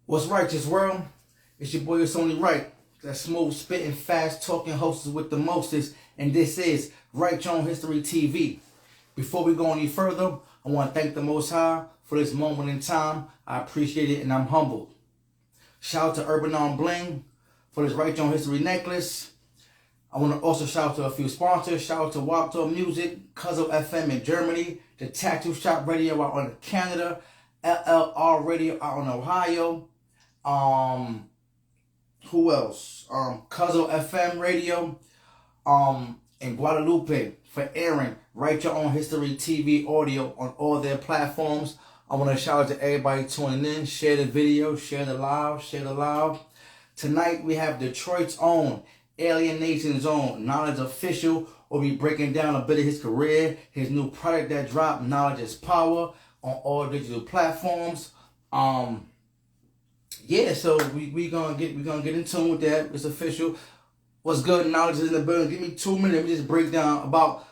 What's right, this world? It's your boy, it's only right. That smooth, spitting, fast talking host with the mostest, and this is Write Your Own History TV. Before we go any further, I want to thank the Most High for this moment in time. I appreciate it and I'm humbled. Shout out to Urban on Bling for this Write Your Own History necklace. I want to also shout out to a few sponsors. Shout out to Wapto Music, Cuzzle FM in Germany, the Tattoo Shop Radio out in Canada, LLR Radio out in Ohio. Who else? Cuzzle FM Radio, in Guadalupe for airing Write Your Own History TV audio on all their platforms. I want to shout out to everybody tuning in. Share the video, share the live. Tonight we have Detroit's own, Alien Nation's own, Knowledge Official. We'll be breaking down a bit of his career, his new product that dropped, Knowledge is Power, on all digital platforms. Yeah, so we gonna get in tune with that. It's official. What's good? Knowledge is in the building. Give me 2 minutes. Let me just break down about.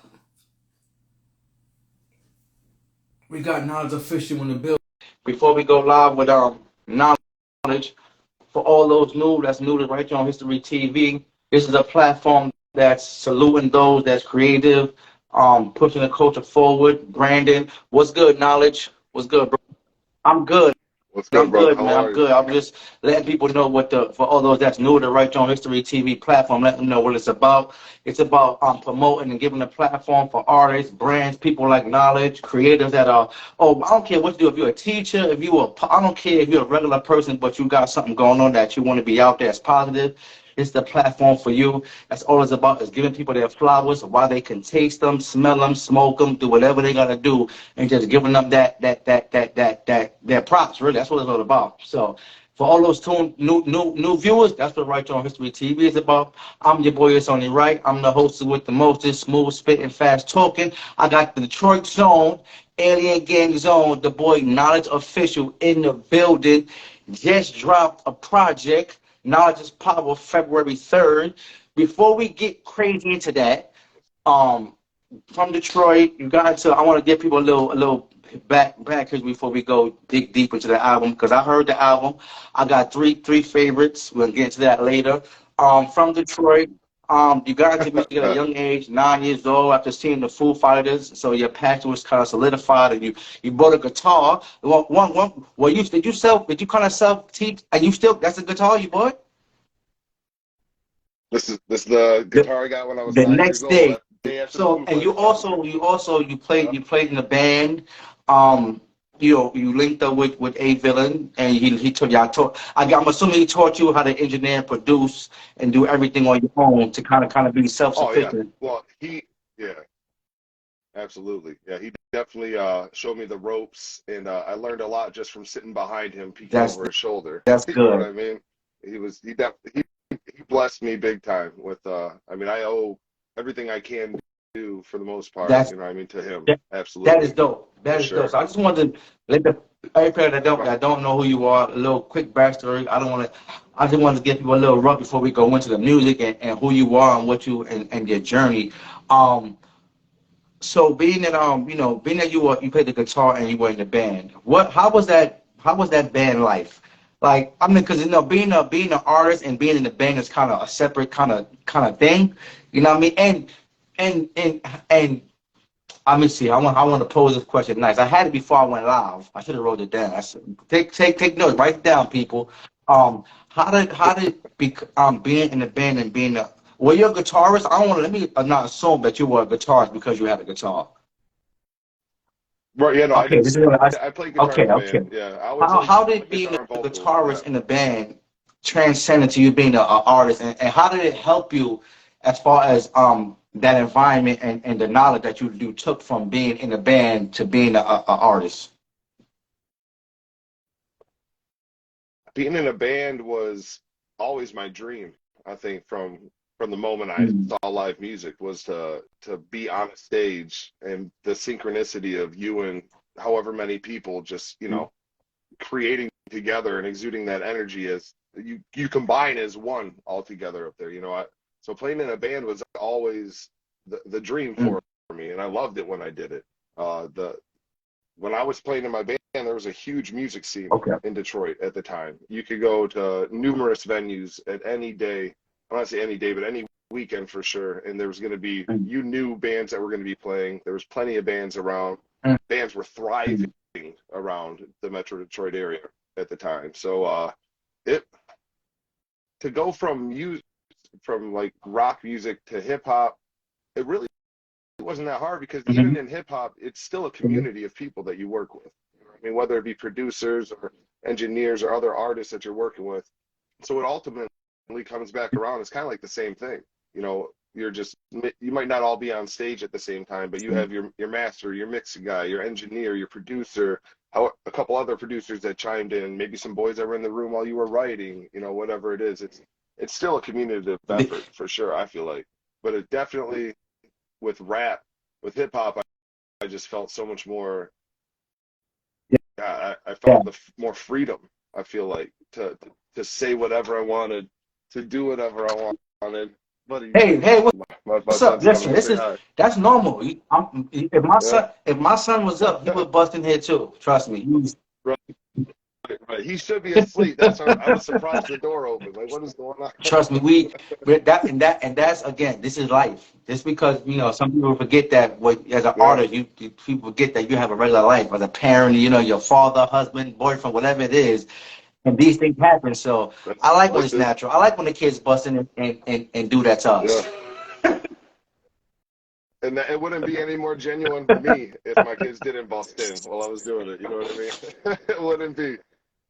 We got Knowledge Official in the building. Before we go live with Knowledge, for all those that's new to Write Your Own History TV. This is a platform that's saluting those that's creative, pushing the culture forward, branding. What's good, Knowledge? What's good, bro? I'm good. What's good, bro? Man. I'm good. I'm just letting people know for all those that's new to Write Your Own History TV platform, letting them know what it's about. It's about promoting and giving a platform for artists, brands, people like Knowledge, creators that are, I don't care what you do. If you're a teacher, I don't care if you're a regular person, but you got something going on that you want to be out there as positive. It's the platform for you. That's all it's about, is giving people their flowers while they can taste them, smell them, smoke them, do whatever they gotta do, and just giving them their props. Really, that's what it's all about. So, for all those new viewers, that's what Write Your Own History TV is about. I'm your boy, it's only right. I'm the host with the mostest, smooth, spitting, fast talking. I got the Detroit Zone, Alien Gang Zone, the boy Knowledge Official in the building. Just dropped a project. Knowledge is Power, February 3rd. Before we get crazy into that, from Detroit, I want to give people a little back history before we go dig deep into the album, because I heard the album. I got three favorites. We'll get into that later. From Detroit, you got into music at a young age, 9 years old, after seeing the Foo Fighters, so your passion was kind of solidified, and you bought a guitar. Did you kind of self-teach, and that's a guitar you bought? This is the guitar I got when I was the 9 next years day. old. Day after So, and you played in the band. You linked up with A Villain, and he told you. I'm assuming he taught you how to engineer, and produce, and do everything on your own to kind of be self-sufficient. Oh yeah. Well, absolutely. Yeah, he definitely showed me the ropes, and I learned a lot just from sitting behind him, peeking over his shoulder. That's good. You know what I mean? He blessed me big time with. I owe everything I can do for the most part. You know what I mean, to him. Absolutely. That is dope. That is dope. So I just wanted to let everybody that don't know who you are, a little quick backstory. I just wanted to give people a little rub before we go into the music and who you are and what and your journey. So being that you played the guitar and you were in the band, how was that band life? Like, I mean, because being an artist and being in the band is kind of a separate kind of thing. You know what I mean? And let me see. I want to pose this question nice. I had it before I went live. I should have wrote it down. I said, take notes. Write it down, people. How did being in the band and were you a guitarist? Let me not assume that you were a guitarist because you had a guitar. Right. Yeah. No. Okay. I played guitar in the band. Okay. Yeah. How did being a guitarist in the band transcend into you being an artist, and how did it help you as far as that environment and the knowledge that you took from being in a band to being an artist? Being in a band was always my dream. I think from the moment I saw live music was to be on a stage, and the synchronicity of you and however many people just creating together and exuding that energy as you combine as one all together up there. So playing in a band was always the dream for me, and I loved it when I did it. When I was playing in my band, there was a huge music scene Okay. in Detroit at the time. You could go to numerous venues at any day. I don't want to say any day, but any weekend for sure. And there was going to be, Mm, you knew bands that were going to be playing. There was plenty of bands around. mm, Bands were thriving mm. around the Metro Detroit area at the time. So it to go from like rock music to hip hop, it really wasn't that hard because even Mhm, in hip hop, it's still a mhm. community of people that you work with. I mean, whether it be producers or engineers or other artists that you're working with. So it ultimately comes back around. It's kind of like the same thing. You know, you might not all be on stage at the same time, but you have your master, your mixing guy, your engineer, your producer, a couple other producers that chimed in, maybe some boys that were in the room while you were writing, you know, whatever it is. It's still a community The- effort for sure, I feel like. But it definitely with rap, with hip hop, I just felt so much more. I Yeah. felt more freedom. I feel like to say whatever I wanted, to do whatever I wanted. Buddy, Hey, my what's up? son's coming Listen, to say hi. that's normal. Yeah, If my son was up, he would bust in here too. Trust me. right, right. He should be asleep. That's why I was surprised the door opened. Like, what is going on? Trust me, that's again, this is life. Just because some people forget that as an Yeah, artist, people forget that you have a regular life as a parent. Your father, husband, boyfriend, whatever it is, and these things happen. So that's I like when life it's is. natural. I like when the kids bust in and do that to Yeah, us. and it wouldn't be any more genuine me if my kids didn't bust in while I was doing it. You know what I mean? It wouldn't be.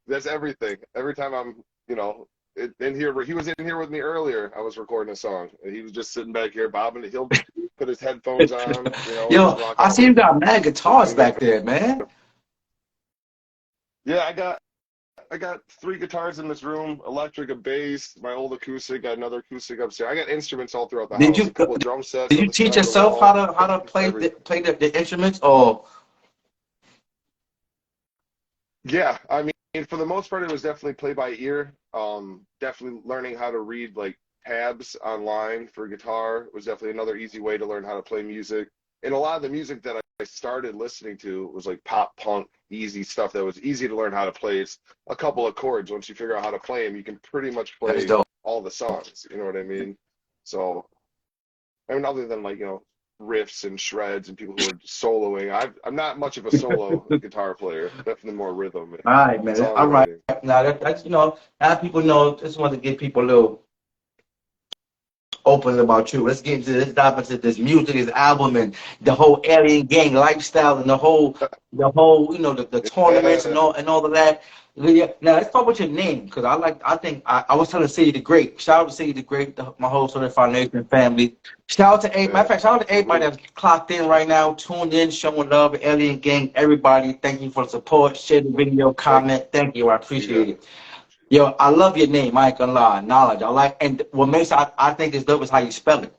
That's everything. Every time I'm, in here, he was in here with me earlier. I was recording a song, and he was just sitting back here bobbing. He'll put his headphones on, and just Yo, rock I out see you with me. got mad guitars And back there, man. yeah, I got three guitars in this room: electric, a bass, my old acoustic, got another acoustic upstairs. I got instruments all throughout the Did house. you A couple of drum sets did on you the teach side of the yourself how wall. to play Everything. the instruments or? Yeah, I mean, for the most part, it was definitely play by ear. Definitely learning how to read like tabs online for guitar was definitely another easy way to learn how to play music. And a lot of the music that I started listening to was like pop punk, easy stuff that was easy to learn how to play. It's a couple of chords. Once you figure out how to play them, you can pretty much That is play dope. all the songs. You know what I mean? So, I mean, other than like, riffs and shreds and people who are soloing, I'm not much of a solo guitar player. Definitely more rhythm and All right, man. All right. songwriting. Now that's now people know. Just want to give people a little open about you. Let's dive into this music, this album, and the whole alien gang lifestyle, and the whole the tournaments Yeah, and all of that. Yeah. Now let's talk about your name because I was telling City the Great. Shout out to City the Great, my whole Certified Nation family. Matter of yeah. fact, shout out to everybody Hmm. that's clocked in right now, tuned in, showing love, Alien Gang, everybody. Thank you for the support. Share the video, Thank comment. Thank you. I you appreciate guys. it. Yo, I love your name. I ain't gonna lie. Knowledge. And what makes I think is dope is how you spell it.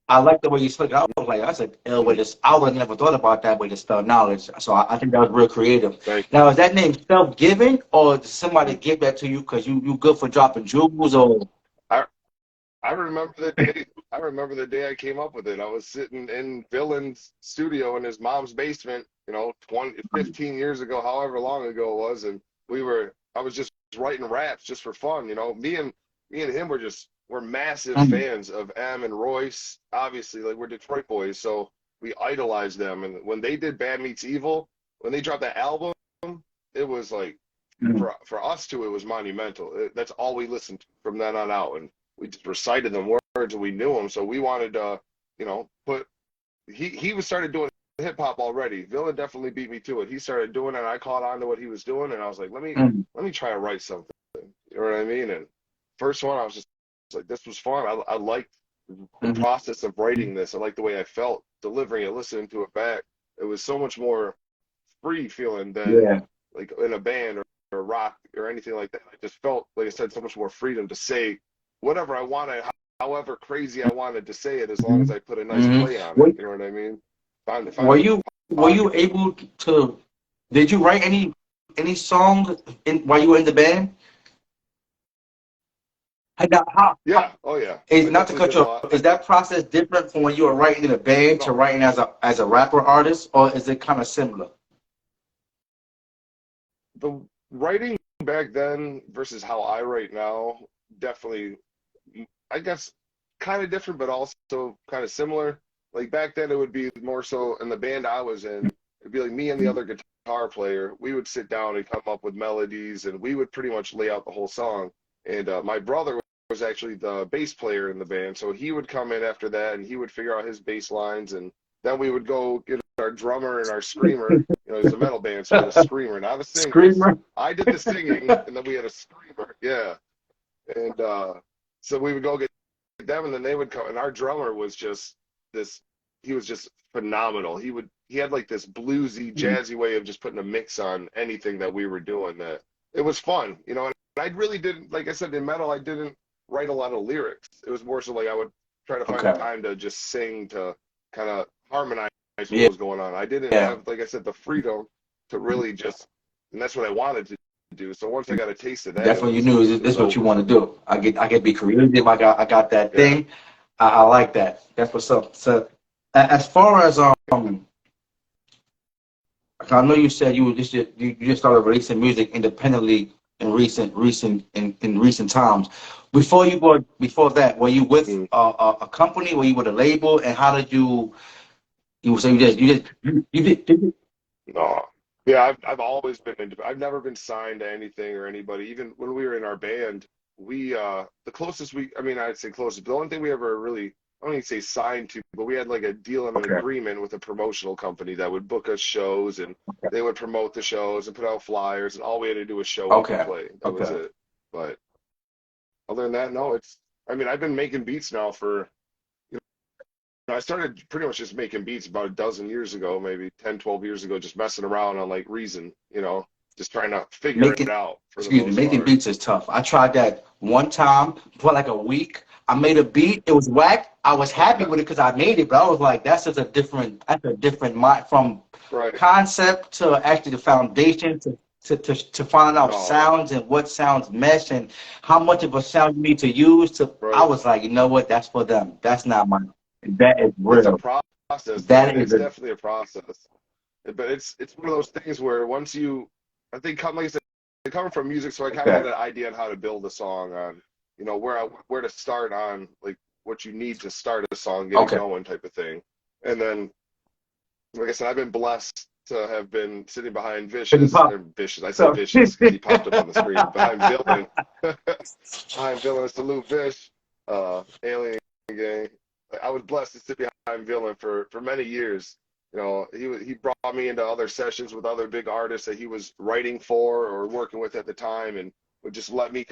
I like the way you spell it. I was like, that's a ill way Hmm. to. I would have never thought about that way to spell knowledge. So I think that was real creative. Thank Now, is that name self-given, or did somebody give that to you because you good for dropping jewels, or? I I remember the day. I remember the day I came up with it. I was sitting in Villain's studio in his mom's basement, 20, 15 years ago, however long ago it was, and I was just writing raps just for fun. Me and him we're massive Mm, fans of M and Royce. Obviously, like we're Detroit boys, so we idolized them. And when they did Bad Meets Evil, when they dropped that album, it was like mm, for us too, it was monumental. That's all we listened to from then on out, and we just recited them words and we knew them. So we wanted to, put he was started doing hip hop already. Villain definitely beat me to it. He started doing it, and I caught on to what he was doing, and I was like, mm, let me try to write something. You know what I mean? And first one, I was just like, this was fun. I liked the mm, process of writing this. I liked the way I felt delivering it, listening to it back. It was so much more free feeling than yeah. like in a band or rock or anything like that. I just felt, like I said, so much more freedom to say whatever I wanted, however crazy I wanted to say it, as long as Mm, I put a nice mm. play on it. Were, You know what I mean? Find were a you were you pocket. able to? Did you write any songs while you were in the band? How Yeah. Oh yeah. is I not to definitely cut did a you lot. off? Is that process different from when you were writing in a band to No. writing as a rapper artist, or is it kind of similar? the writing back then versus how I write now, definitely, I guess, kind of different, but also kind of similar. Like back then, it would be more so in the band I was in, it'd be like me and the other guitar player. We would sit down and come up with melodies, and we would pretty much lay out the whole song. And my brother was actually the bass player in the band, so he would come in after that, and he would figure out his bass lines, and then we would go get our drummer and our screamer. You know, it was a metal band, so we had a screamer, not a singer. Screamer. I did the singing, and then we had a screamer. Yeah, and so we would go get them, and then they would come, and our drummer was just this. He was just phenomenal. He had like this bluesy, jazzy way of just putting a mix on anything that we were doing. That it was fun, you know. And I really didn't, like I said, in metal, I didn't write a lot of lyrics. It was more so like I would try to find time to just sing, to kind of harmonize what was going on. I didn't have, like I said, the freedom to really just, and that's what I wanted to do. So once I got a taste of that, that's when you knew this is what you want to do. I get be creative. I got that thing. I like that. That's what's up. So as far as I know you said you just started releasing music independently in recent times. Before that, were you with a company? Were you with a label? And how did you did? No. Yeah, I've always been I've never been signed to anything or anybody. Even when we were in our band, we the closest I'd say closest, but the only thing we ever really, I don't even say signed to, but we had like a deal and an agreement with a promotional company that would book us shows, and they would promote the shows and put out flyers, and all we had to do was show up and play. That was it. But other than that, no, I've been making beats now for, I started pretty much just making beats about a dozen years ago, maybe 10, 12 years ago, just messing around on like Reason, just trying to figure it out. Making beats is tough. I tried that one time for like a week. I made a beat. It was whack. I was happy with it because I made it, but I was like, that's a different mind from concept to actually the foundation to find out sounds and what sounds mesh and how much of a sound you need to use. I was like, you know what? That's for them. That's not mine. That is real. It's a process. It's definitely a process. But it's one of those things where once you, I think, like I said, coming from music, so I kind of had an idea on how to build a song, on where to start on, like what you need to start a song, get it going, type of thing. And then, like I said, I've been blessed to have been sitting behind Vicious. I said Vicious because he popped up on the screen. Behind Villain. Behind Villain, salute Vish, Alien Gang. I was blessed to sit behind Villain for many years. He brought me into other sessions with other big artists that he was writing for or working with at the time, and would just let me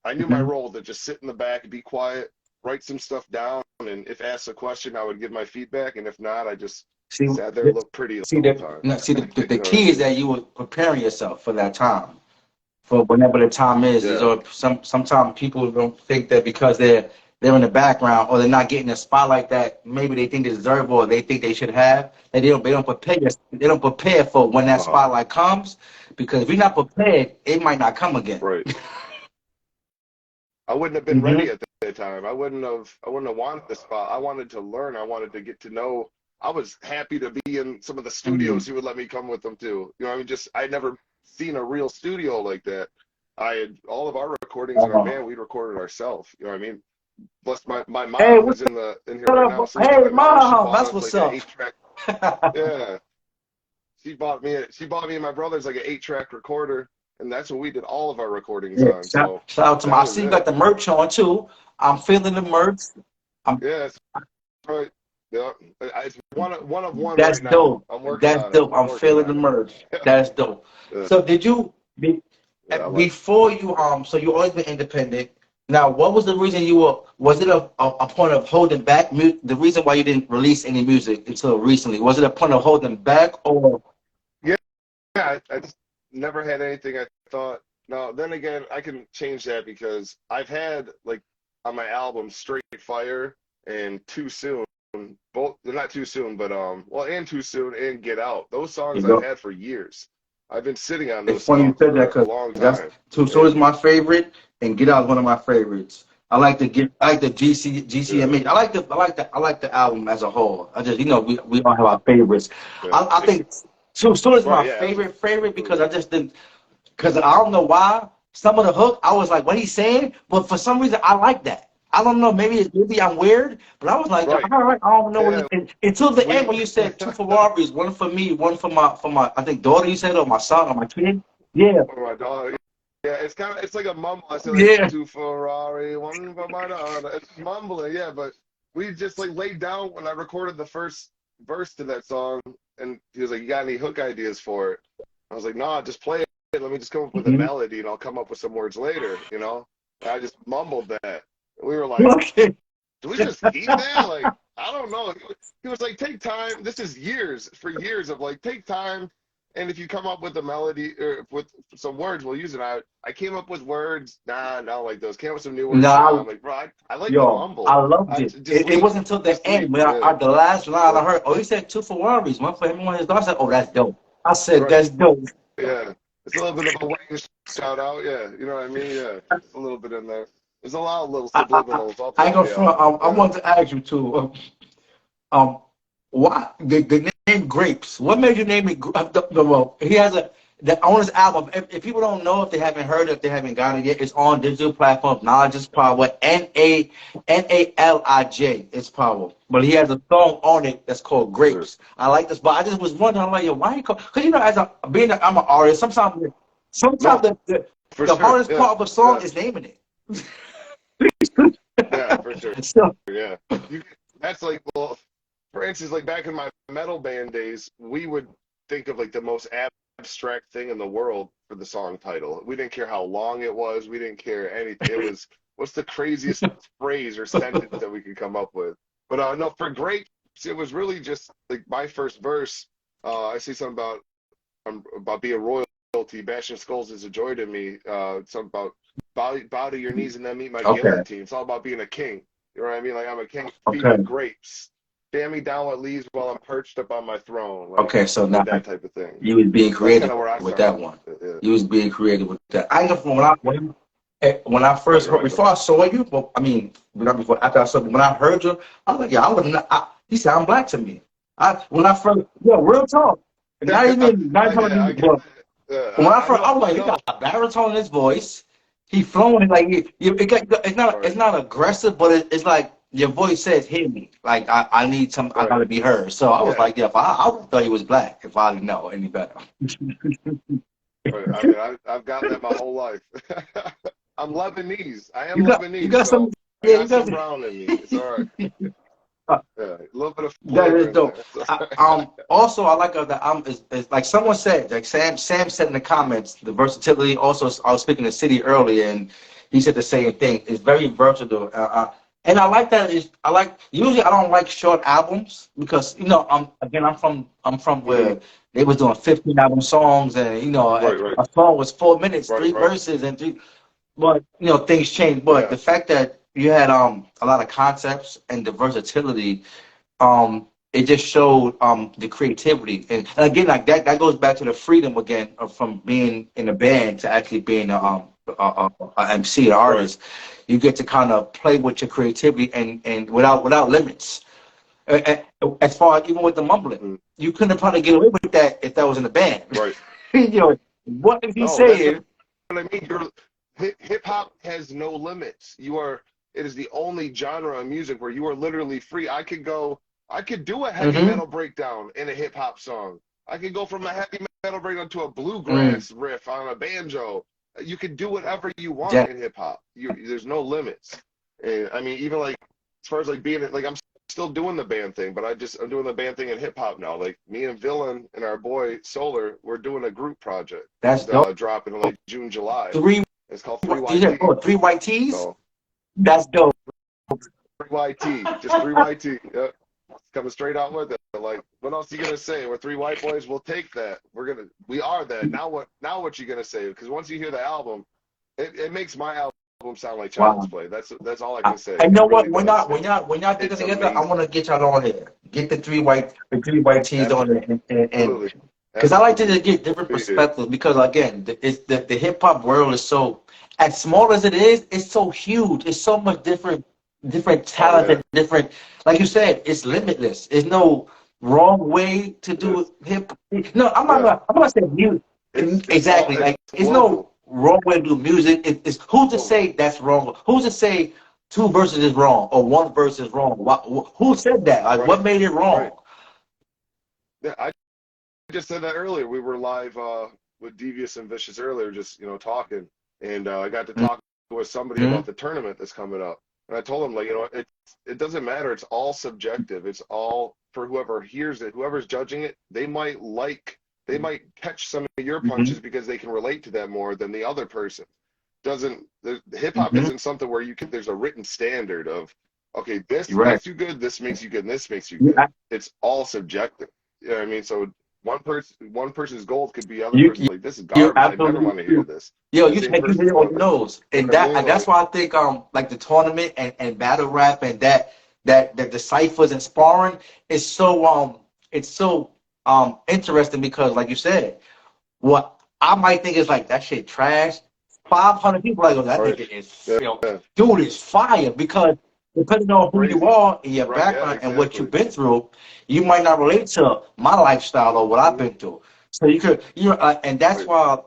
I knew my role, to just sit in the back and be quiet, write some stuff down, and if asked a question, I would give my feedback, and if not, I just sat there and looked pretty the whole time. The key is that you were preparing yourself for that time, for whenever the time is. Sometimes people don't think that because they're in the background or they're not getting a spotlight that maybe they think they deserve or they think they should have, that they don't prepare for when that spotlight comes, because if you're not prepared, it might not come again. Right. I wouldn't have been ready at that time. I wouldn't have wanted the spot. I wanted to learn. I wanted to get to know. I was happy to be in some of the studios he would let me come with them to. I'd never seen a real studio like that. I had all of our recordings in our band, we'd recorded ourselves. You know what I mean? Plus, my mom is in here right now. So hey, mom, that's what's up. Yeah, she bought me and my brother's like an 8-track recorder, and that's what we did all of our recordings on. Shout out to I see you got the merch on too. I'm feeling the merch. Yes, right. Yeah, it's one of one. That's right dope. Now. I'm working That's dope. I'm feeling the merch. That's dope. So did you before you so you always been independent? Now, what was the reason was it a point of holding back? The reason why you didn't release any music until recently, was it a point of holding back or? Yeah, I just never had anything I thought. Now, then again, I can change that because I've had, like, on my album, Straight Fire and Too Soon, both, they're not Too Soon, but, and Too Soon and Get Out. Those songs I've had for years. I've been sitting on those songs for a long time. Too Soon is my favorite, and Get Out is one of my favorites. I like the GCMH. I like the album as a whole. I just, we all have our favorites. I think Too Soon is my favorite because I just didn't. because I don't know why. Some of the hook, I was like, what he's saying? But for some reason, I like that. I don't know, maybe I'm weird, but I was like, Right. all right, I don't know Yeah. what until the end when you said 2 Ferraris, one for me, one for my I think daughter you said, or my son or my kid. Yeah. For my dog. Yeah, it's like a mumble. I said like Yeah. 2 Ferrari, 1 for my daughter. It's mumbling, yeah, but we just like laid down when I recorded the first verse to that song, and he was like, "You got any hook ideas for it?" I was like, "Nah, just play it. Let me just come up with a Mhm. melody, and I'll come up with some words later." You know, and I just mumbled that. We were like, Okay. "Do we just keep that?" Like, I don't know. He was like, "Take time." This is years of like, take time. And if you come up with a melody or with some words, we'll use it. I came up with words. Nah, not like those. Came up with some new words. Nah, I'm No, like, bro, I like the yo, I mumble. loved it. Just It leave. wasn't until the Just end leave. when Yeah. the last line Yeah. I heard, oh, he said 2 Ferraris, one for him and one for his daughter. I said, oh, that's dope. I said, Right. that's dope. Yeah. It's a little bit of a Wayne shout out. Yeah. You know what I mean? Yeah. Just a little bit in there. There's a lot of little I, I, I, subliminals all I ain't throughout gonna the front. album. I Yeah. want to ask you too. Um, why the name Grapes? What made you name it? Well, he has on his album. If people don't know, if they haven't heard it, if they haven't got it yet, it's on digital platform. Knowledge is power. NALIJ is power. But he has a song on it that's called Sure. Grapes. I like this, but I just was wondering, I'm like, yo, why you call? Because as I'm an artist, sometimes No, for the sure. hardest Yeah. part of a song Yeah. is naming it. Yeah, for sure. So, Yeah. That's like, well, for instance, like back in my metal band days, we would think of like the most abstract thing in the world for the song title. We didn't care how long it was. We didn't care anything. It was, what's the craziest phrase or sentence that we could come up with? But no, for Grapes, it was really just like my first verse. I say something about being royalty, bashing skulls is a joy to me. Something about bow to your knees and then meet my okay, guillotine. It's all about being a king. You know what I mean? Like I'm a king okay, feeding grapes. Stand me down with leaves while I'm perched up on my throne. okay. So now Like that type of thing. you was being That's kind creative of where I with that started. one. Yeah. You was being creative with that. I know from when I first Right, heard, right. before I saw you, well, I mean, not before, after I saw you, when I heard you, I was like, yeah, I wouldn't. He sound black to me. When I first, yeah, real talk. Not I even, get but that. Yeah, when I I first, know, I was I like, he know. got a baritone in his voice. He flowing like it's Right, not aggressive, but it's like your voice says, "Hear me." Like I need some. I right. gotta be heard. So I was Yeah, like, yeah, if I would thought he was black if I didn't know any better. right. I mean, I've gotten that my whole life. I'm Lebanese. I am You Lebanese, got some. so I Yeah, you got got some some. brown in me. It's all right. Yeah, a little bit of That is flavor in dope. there. It's all right. Also, I like that is like someone said, like Sam said in the comments, the versatility. Also, I was speaking to City earlier, and he said the same thing. It's very versatile, and I like that. I like usually I don't like short albums because I'm from Mhm. where they was doing 15 album songs, and Right, right, a song was 4 minutes, right, three right. verses, and three. But things change. But Yeah, the fact that you had a lot of concepts and the versatility, it just showed the creativity. And again, like that goes back to the freedom again from being in a band to actually being a MC, an right. artist. You get to kind of play with your creativity and without limits. As far as even with the mumbling, Mhm. you couldn't probably get away with that if that was in a band. Right. What is he No, that's what saying? I mean. Hip hop has no limits. It is the only genre of music where you are literally free. I could do a heavy Mm-hmm. metal breakdown in a hip hop song. I could go from a heavy metal breakdown to a Mm. bluegrass riff on a banjo. You can do whatever you want Yeah, in hip hop. There's no limits. And I mean, even like as far as like being like I'm still doing the band thing, but I'm doing the band thing in hip hop now. Like me and Villain and our boy Solar, we're doing a group project that's dope. dropping in like June, July. Three, It's called you said, 3YT. three white tees? So That's dope. 3YT, just 3YT. Yep. It's coming straight out with it. Like, what else are you gonna say? We're three white boys. We'll take that. We are that. Now what? Now what you gonna say? Because once you hear the album, it makes my album sound like Child's Wow. Play. That's all I can say. I know It what really does. when y'all get it It's together, I amazing. want to get y'all on here. Get the three white tees on it, and Absolutely. because I like to just Absolutely. get different perspectives. Because again, the hip hop world is so as small as it is, it's so huge. It's so much different Oh talent yeah. and different. Like you said, it's limitless. There's no wrong way to It is. do hip. No, I'm not. Yeah. I'm not saying music. Exactly. it's Like, it's no global. wrong way to do music. It's who's to Totally. say that's wrong? Who's to say two verses is wrong or one verse is wrong? Who said that? Like, Right. what made it Right. wrong? Yeah, I just said that earlier. We were live with Devious and Vicious earlier, just talking, and I got to talk with somebody Mm-hmm. about the tournament that's coming up, and I told him, like, it doesn't matter. It's all subjective. It's all for whoever hears it, whoever's judging it. They might catch some of your Mm-hmm. punches because they can relate to that more than the other person. Doesn't Hip hop Mm-hmm. isn't something where there's a written standard of, okay, this You're right. makes you good, this makes you good, and this makes you You, good. It's all subjective. You know what I mean? So one person's gold could be other you, person's like, this is you're garbage. I never absolutely want to hear true. this. Yo, The you same hit you hit person's it on going the like, nose, you and know what I that mean? and that's Like, why I think like the tournament and battle rap and that the ciphers and sparring is so it's so interesting because, like you said, what I might think is like that shit trash. 500 people like, oh, that right, nigga is, yeah, dude is fire, because depending on who you crazy. are and your Right, yeah, background and what exactly. you've been through, you might not relate to my lifestyle or what I've Hmm. been through. So and that's Right, why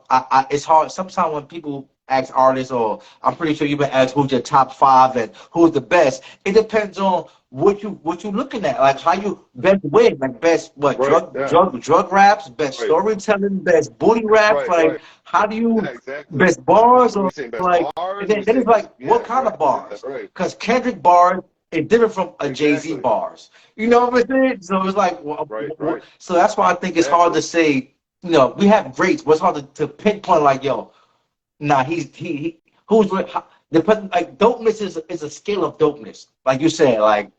it's hard sometimes when people ask artists, or I'm pretty sure you've been asked who's your top five and who's the best. It depends on what you looking at, like how you best win, like best what right, yeah, drug raps, best right, storytelling, best booty raps, right, like right. how do Yeah, you exactly. best bars, What are we or saying? Best like, and bars? Are then, we then it's saying like best? what Yeah, kind right, of yeah, bars? right. Because Kendrick bars is different from a Jay-Z Exactly. bars. You know what I'm saying? So it's like, Right, right. so that's why I think it's hard to Exactly. say. We have greats, but it's hard to pinpoint like, yo, nah, who's the person, like dopeness is a scale of dopeness. Like you said, like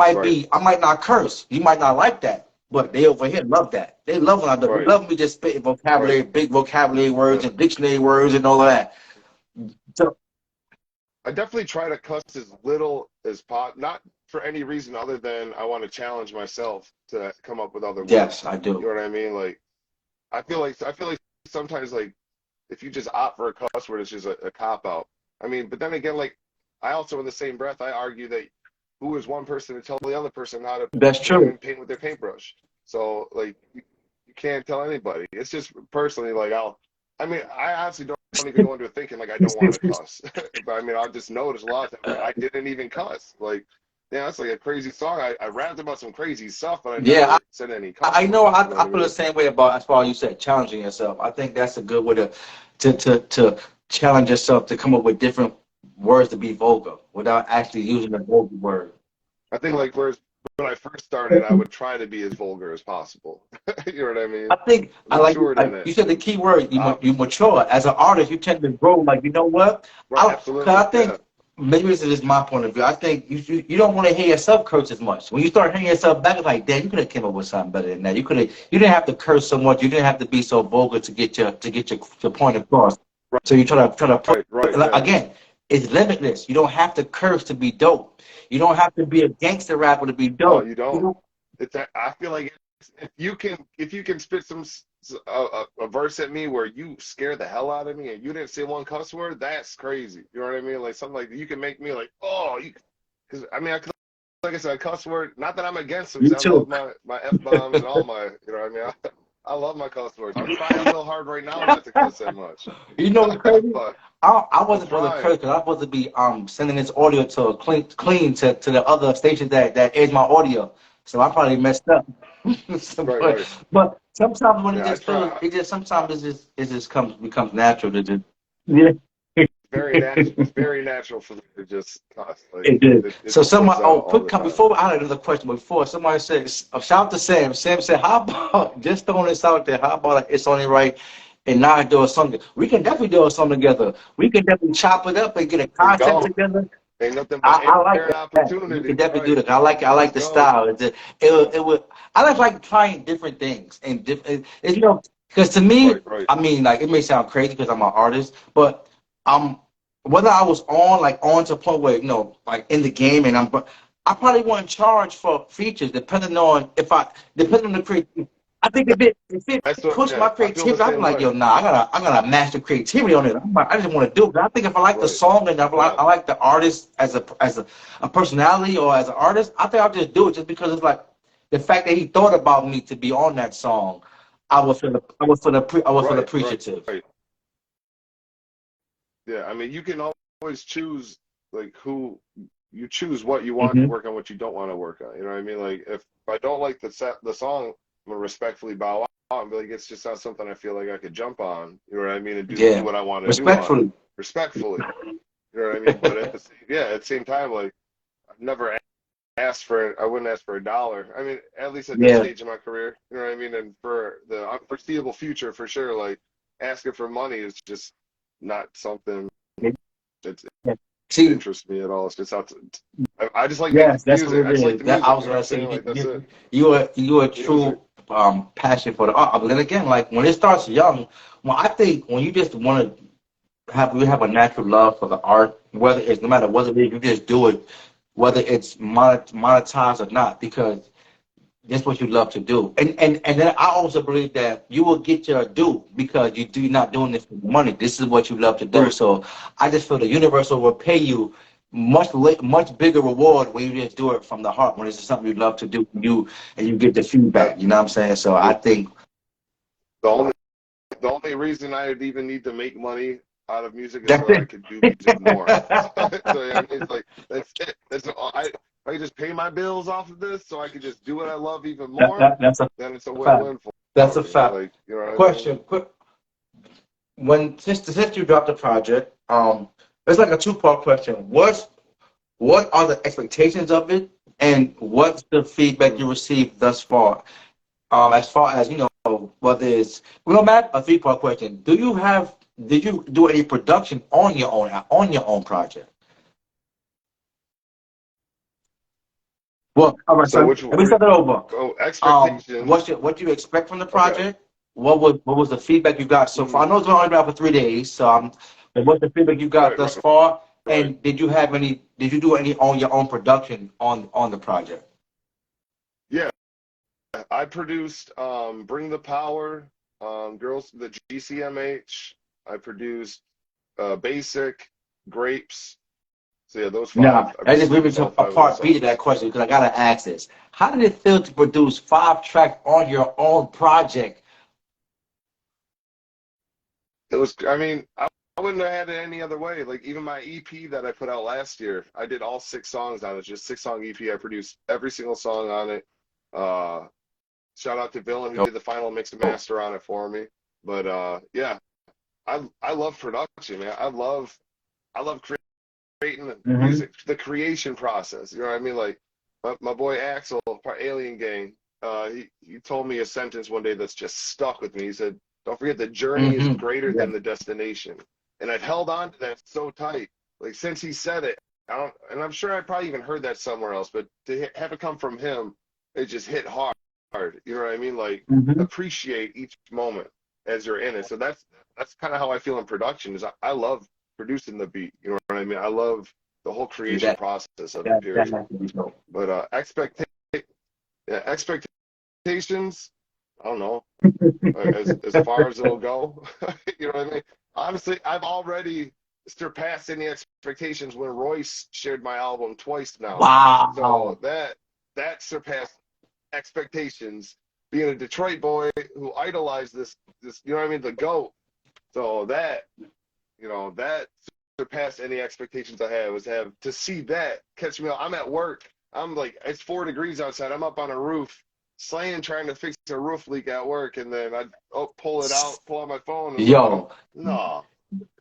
Right, I might not curse. You might not like that. But they over here love that. They love when I do. They right, love me just spitting right. vocabulary, big vocabulary words Yeah. and dictionary words and all of that. So I definitely try to cuss as little as not for any reason other than I want to challenge myself to come up with other yes, words. I You do. know what I mean? Like, I feel like sometimes, like, if you just opt for a cuss word, it's just a cop out. I mean, but then again, like, I also, in the same breath, I argue that who is one person to tell the other person how to, That's true. paint with their paintbrush? So, like, you can't tell anybody. It's just personally, like, I mean, I honestly don't even go into it thinking like I don't want to cuss. But I mean, I've just noticed a lot of times, like, I didn't even cuss. Like, yeah, that's like a crazy song. I rapped about some crazy stuff, but I Yeah, never said any cuss I know. words. You know what I I feel the mean? same way about, as far as you said, challenging yourself. I think that's a good way to challenge yourself to come up with different words to be vulgar without actually using a vulgar word. I think, like, whereas when I first started, I would try to be as vulgar as possible. You know what I I mean? think I like, Matured in you it. said the key word. You Opposite. mature as an artist. You tend to grow. Like, you know what? Right, Cause absolutely. I Yeah. think maybe this is just my point of view. I think you don't want to hear yourself curse as much. When you start hearing yourself back, it's like, damn, you could have came up with something better than that. You didn't have to curse so much. You didn't have to be so vulgar to get your point across. So you try to put, Right, right. like, Yeah. again, it's limitless. You don't have to curse to be dope. You don't have to be a gangster rapper to be No, dope. you You don't. know, I feel like if you can spit a verse at me where you scare the hell out of me and you didn't say one cuss word, that's crazy. You know what I mean? Like, something like you can make me like, oh, because I mean, like I said, a cuss word. Not that I'm against them, you because I love too. my f bombs and all my, you know what I mean. I love my cuss words. I'm trying real hard right now not to cuss that much, You know what's crazy? but I I'm wasn't supposed to curse trying. because I was supposed to be sending this audio to clean to the other stations that airs my audio. So I probably messed up. So, Right, but right. sometimes when it Yeah, I just feels, try. it just sometimes it just becomes natural to just, yeah. Very natural. It's very natural for me to just cuss. Like, It did. it So just comes somebody, out all the time. before, I had another question. Before, somebody said, shout out to Sam. Sam said, how about just throwing this out there? How about It's Only Right and now do a song? We can definitely do a song together. We can definitely chop it up and get a Let's concept go. together. Ain't nothing but I like an that. We opportunity. can definitely do Right. that. I like it. I Let's like the go. style. It would. I like trying different things and different. Because to me, Right, right. I mean, like, it may sound crazy because I'm an artist, but um, whether I was on to a point where, like, in the game, and but I probably wouldn't charge for features depending on the creativity. I think if it That's what, pushed yeah, my I feel the creativity, I'd be same like, way. yo, nah, I gotta master creativity on it. I just want to do it. But I think if I like the Right. song and Yeah. I like the artist as a personality or as an artist, I think I'll just do it just because it's like the fact that he thought about me to be on that song. I was for the Right, appreciative. right. Yeah, I mean, you can always choose like who you choose what you want to Hmm. work on, what you don't want to work on. You know what I mean? Like if I don't like the song, I'm gonna respectfully bow out and be like, it's just not something I feel like I could jump on. You know what I mean? And do Yeah, what I want to do on it respectfully. respectfully. You know what I mean? But at the same time, like I've never asked for I wouldn't ask for a dollar. I mean, at least at this Yeah. stage of my career, you know what I mean? And for the unforeseeable future, for sure, like asking for money is just not something that See, interests me at all. It's just I just like making yes, that's what music. I it just like is. the That I music. was You know what gonna I'm say. saying? Like that's it. You are a Music. true passion for the art. But then again, like when it starts young, well, I think when you just want to you have a natural love for the art, whether it's no matter whether it is, you just do it, whether it's monetized or not, because that's what you love to do. And then I also believe that you will get your due because you're not doing this for money. This is what you love to do. Right. So I just feel the universe will pay you much bigger reward when you just do it from the heart, when it's something you love to do, and you get the Yeah. feedback. You know what I'm saying? So I The, think the only the only reason I would even need to make money out of music is that's so I it. could do music more. So yeah, I mean, it's like that's it. That's all. I just pay my bills off of this, so I could just do what I love even more. That's a Then it's a fact. win-win That's for a me. fact. Like you know what I mean? Question, quick. When since you dropped the project, it's like a two-part question. What are the expectations of it, and what's the feedback Mm. you received thus as far as whether it's no matter a three-part question. Did you do any production on your own project? Well, all right, So so which let me start it over. expectations? What do you expect from the Okay. project? What was the feedback you got so far? Mm. I know it's only been out for 3 days, so but what's the feedback you got Right, thus right, far? right. And did you do any on your own production on the project? Yeah, I produced Bring the Power, Girls the GCMH. I produced Basic, Grapes. So yeah, those Now, five. I that just brings me produced to all a five of those part B to that songs. question because I gotta ask this. How did it feel to produce 5 tracks on your own project? It was, I mean, I wouldn't have had it any other way. Like even my EP that I put out last year, I did all 6 songs on it, just 6-song EP. I produced every single song on it. Uh, Shout out to Villain who did the final mix and Oh, master on it for me. But yeah, I love production, man. I love creating the mm-hmm, music, the creation process. You know what I mean? Like my boy Axel, part Alien Gang, he told me a sentence one day that's just stuck with me. He said, "Don't forget the journey is mm-hmm. greater Yeah, than the destination." And I've held on to that so tight. Like since he said it, I don't, and I'm sure I probably even heard that somewhere else, but to have it come from him, it just hit hard. You know what I mean? Like mm-hmm. appreciate each moment as you're in it. So that's kind of how I feel in production. Is I love producing the beat. You know what I mean? I love the whole See creation process of it. that Period. has to be dope. But expectations, I don't know, as far as it'll go. You know what I mean? Honestly, I've already surpassed any expectations when Royce shared my album twice now. So Wow, that surpassed expectations. Being a Detroit boy who idolized this, you know what I mean, the GOAT. So that surpassed any expectations I had. Was have to see that catch me. I'm at work. I'm like, it's 4 degrees outside. I'm up on a roof, slaying trying to fix a roof leak at work, and then I pull it out, pull out my phone, and look at them. yo, No,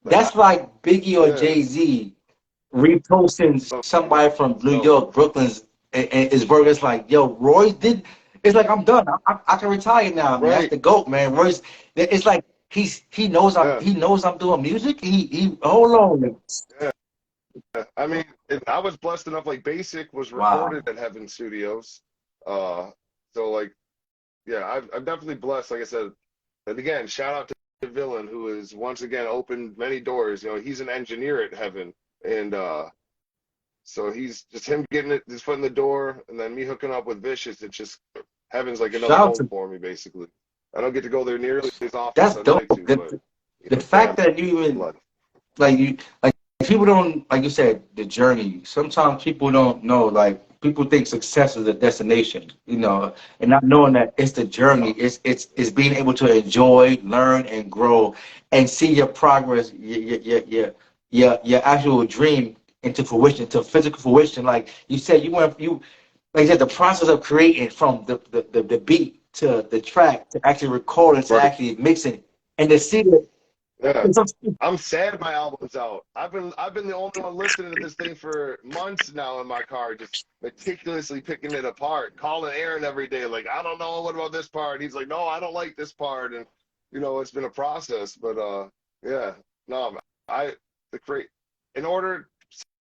like that's like Biggie or yeah, Jay Z reposting so, somebody from New so York, Brooklyn's, and his word. It's like, yo, Roy did. It's like I'm done. I can retire now, man. That's right, the goat, man. Roy's. It's like yeah, he knows I'm doing music. He hold on. yeah. I mean, I was blessed enough. Like Basic was Wow. recorded at Heaven Studios, uh, so like yeah, I'm definitely blessed. Like I said, and again, shout out to Villain who has once again opened many doors. You know, he's an engineer at Heaven, and so he's just him getting his foot in the door, and then me hooking up with Vicious. It's just Heaven's like another Shout out home to for me, basically. I don't get to go there nearly as often as that's I'd dope. like to, but The fact family that you even blood. like people don't like you said the journey. Sometimes people don't know like people think success is a destination, you know, and not knowing that it's the journey. It's being able to enjoy, learn, and grow, and see your progress, your actual dream into fruition, to physical fruition. Like you said, like you said, the process of creating from the beat to the track to actually recording to Right. actually mixing, and to see that. Yeah. I'm sad my album's out. I've been the only one listening to this thing for months now in my car, just meticulously picking it apart, calling Aaron every day, like, I don't know, what about this part? He's like, no, I don't like this part. And it's been a process. But yeah, no, I the create in order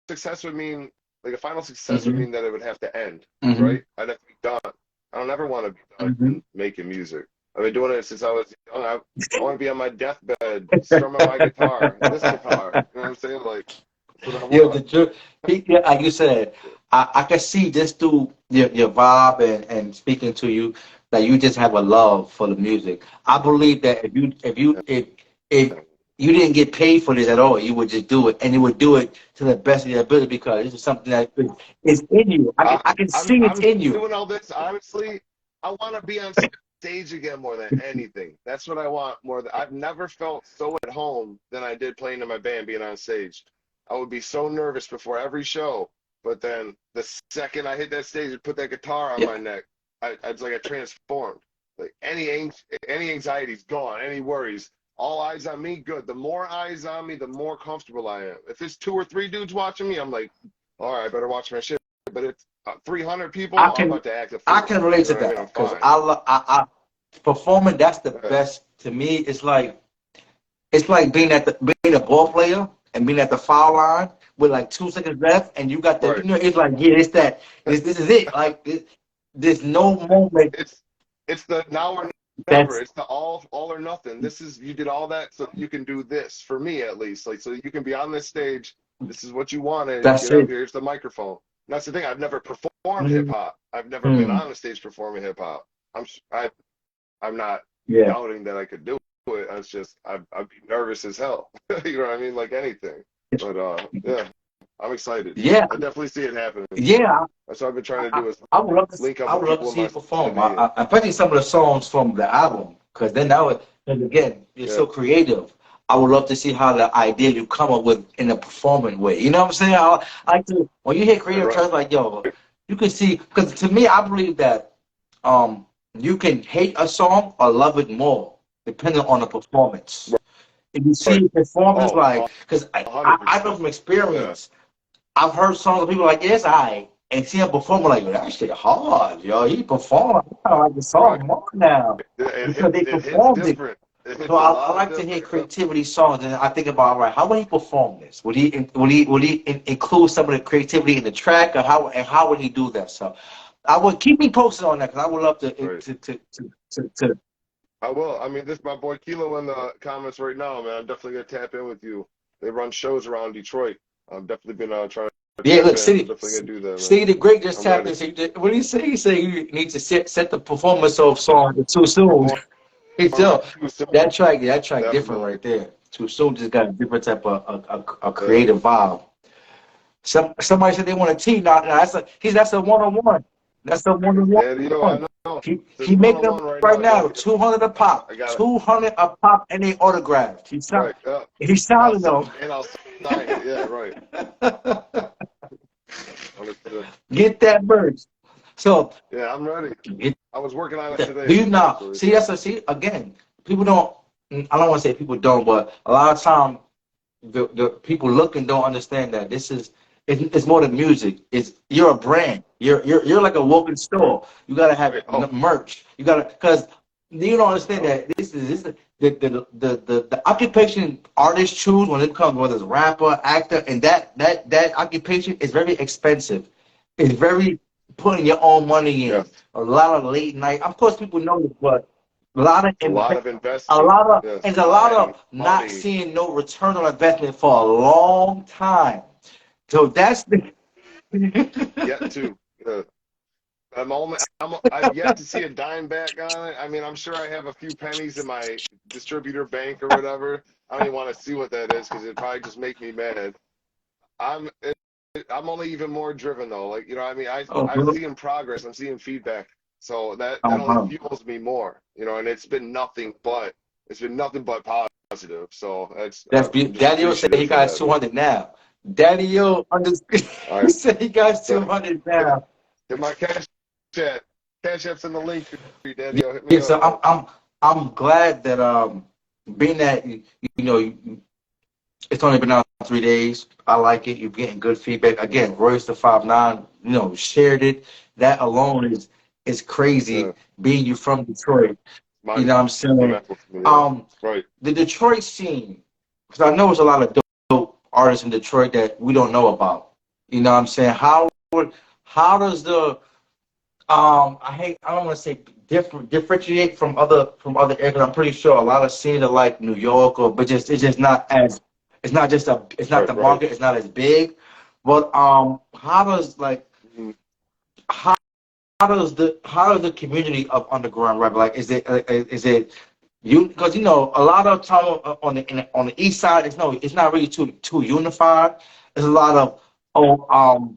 success would mean like a final success would Mm-hmm. mean that it would have to end, Mm-hmm. right? I'd have to be done. I don't ever want to be done Mm-hmm. making music. I've been doing it since I was young. I want to be on my deathbed, strumming my guitar, this guitar. You know what I'm saying? Like, that's what I Yeah, want. yeah, like you said, I can see just through your vibe and speaking to you that you just have a love for the music. I believe that if you didn't get paid for this at all, you would just do it, and you would do it to the best of your ability because this is something that is in you. I, I can I'm see it's I'm in you. doing all this honestly. I want to be on stage again more than anything. That's what I want more than I've never felt so at home than I did playing in my band, being on stage. I would be so nervous before every show, but then the second I hit that stage and put that guitar on Yeah, my neck, it's like I transformed. Like any anxiety's gone, any worries. All eyes on me, good. The more eyes on me, the more comfortable I am. If it's 2 or 3 dudes watching me, I'm like, all right, I better watch my shit. But it's 300 I people, I'm can about to act a I fool. can relate You to know what I mean? I'm that because fine. I performing. That's the Yeah, best to me. It's like being a ball player and being at the foul line with like 2 seconds left, and you got the right. it's like yeah, it's that this is it. Like there's no moment It's the now or never. that's It's the all or nothing. This is you did all that so you can do this for me at least. Like so you can be on this stage. This is what you wanted. that's Get up it. here. Here's the microphone. And that's the thing. I've never performed hip Mhm. hop. I've never been on a stage performing hip hop. I'm not Yeah, doubting that I could do it. It's just I'd be nervous as hell. You know what I mean? Like anything. But yeah, I'm excited. yeah, I definitely see it happening. yeah. That's what I've been trying to do is I would love to. link up I with would love to people in see my you perform. city. And Especially some of the songs from the album, because then that would. And again, you're yeah, so creative. I would love to see how the idea you come up with in a performing way. You know what I'm saying? I like to when you hear creative right. terms like yo, you can see because to me, I believe that you can hate a song or love it more depending on the performance. If you see Right. a performance Oh, like, because I know 100%. from Yeah. experience. I've heard songs of people like, yes, and see him perform like, that shit hard, yo. He performed. I like the Right. song more now because they It hits performed it. different. It So hits a I lot like to hear different. creativity songs, and I think about, all right, how would he perform this? Would he include some of the creativity in the track, or how would he do that? So I would keep me posted on that because I would love to Right. to I will. I mean, this my boy Kilo in the comments right now, man. I'm definitely gonna tap in with you. They run shows around Detroit. I've definitely been trying to yeah. tap Look, in. I'm definitely gonna do that, man. City the Great just I'm tapped ready. in. So what do you say? He say you need to set the performance of song too soon. Perform Hey, so too soon. that track different Definitely. right there. Too soon just got a different type of a Yeah. creative vibe. Somebody said they want a team. Now that's a one on one. That's a one on Yeah, one. I know. There's He one making on them one right right now. now 200 a pop, I gotta 200 a pop, and they autographed. right. He's signing them. I'll sign it. Yeah, right. Understood. Get that merch. So Yeah, I'm ready. get I was working on it do today, you now actually. see see again? People don't. I don't want to say people don't, but a lot of time the people looking don't understand that this is it's more than music. You're a brand. You're like a walking store. You gotta have Right. Oh, merch. You gotta because you don't understand no. that this is the occupation artists choose when it comes whether it's rapper, actor, and that occupation is very expensive. It's very putting your own money in. Yes. A lot of late night. Of course, people know this, but a lot of It's a lot of a investment. lot of Yes. and a lot Time, of not money. seeing no return on investment for a long time. So that's the Yet to. I've yet to see a dime back on it. I mean, I'm sure I have a few pennies in my distributor bank or whatever. I don't even want to see what that is because it'd probably just make me mad. I'm I'm only even more driven though. Like, you know, I mean, I'm Uh-huh. seeing progress. I'm seeing feedback. So that only Uh-huh. fuels me more, you know, and it's been nothing but positive. So That's I'm beautiful. just Daddy O said appreciative he for got that, man. 200 now. Daddy O All he right. said he got So 200 hit, now. hit my chat. Cash app's in the link tree, Daddy. Yeah, Hit me yeah, so up, man. I'm glad that being that you know it's only been out 3 days. I like it. You're getting good feedback. Again, Royce the 5'9", shared it. That alone is Yeah. crazy. Being you from Detroit, you know what I'm saying? Monumental to me, yeah. Um, Right. the Detroit scene, because I know there's a lot of dope artists in Detroit that we don't know about. You know what I'm saying? How does the I don't want to say differentiate from other areas. I'm pretty sure a lot of scenes are like New York, but just it's just not as it's not Right, the right. market, it's not as big. But how does like Mhm. how how does the community of underground rap, like, is it you, because a lot of time on the east side, it's not really too unified. There's a lot of oh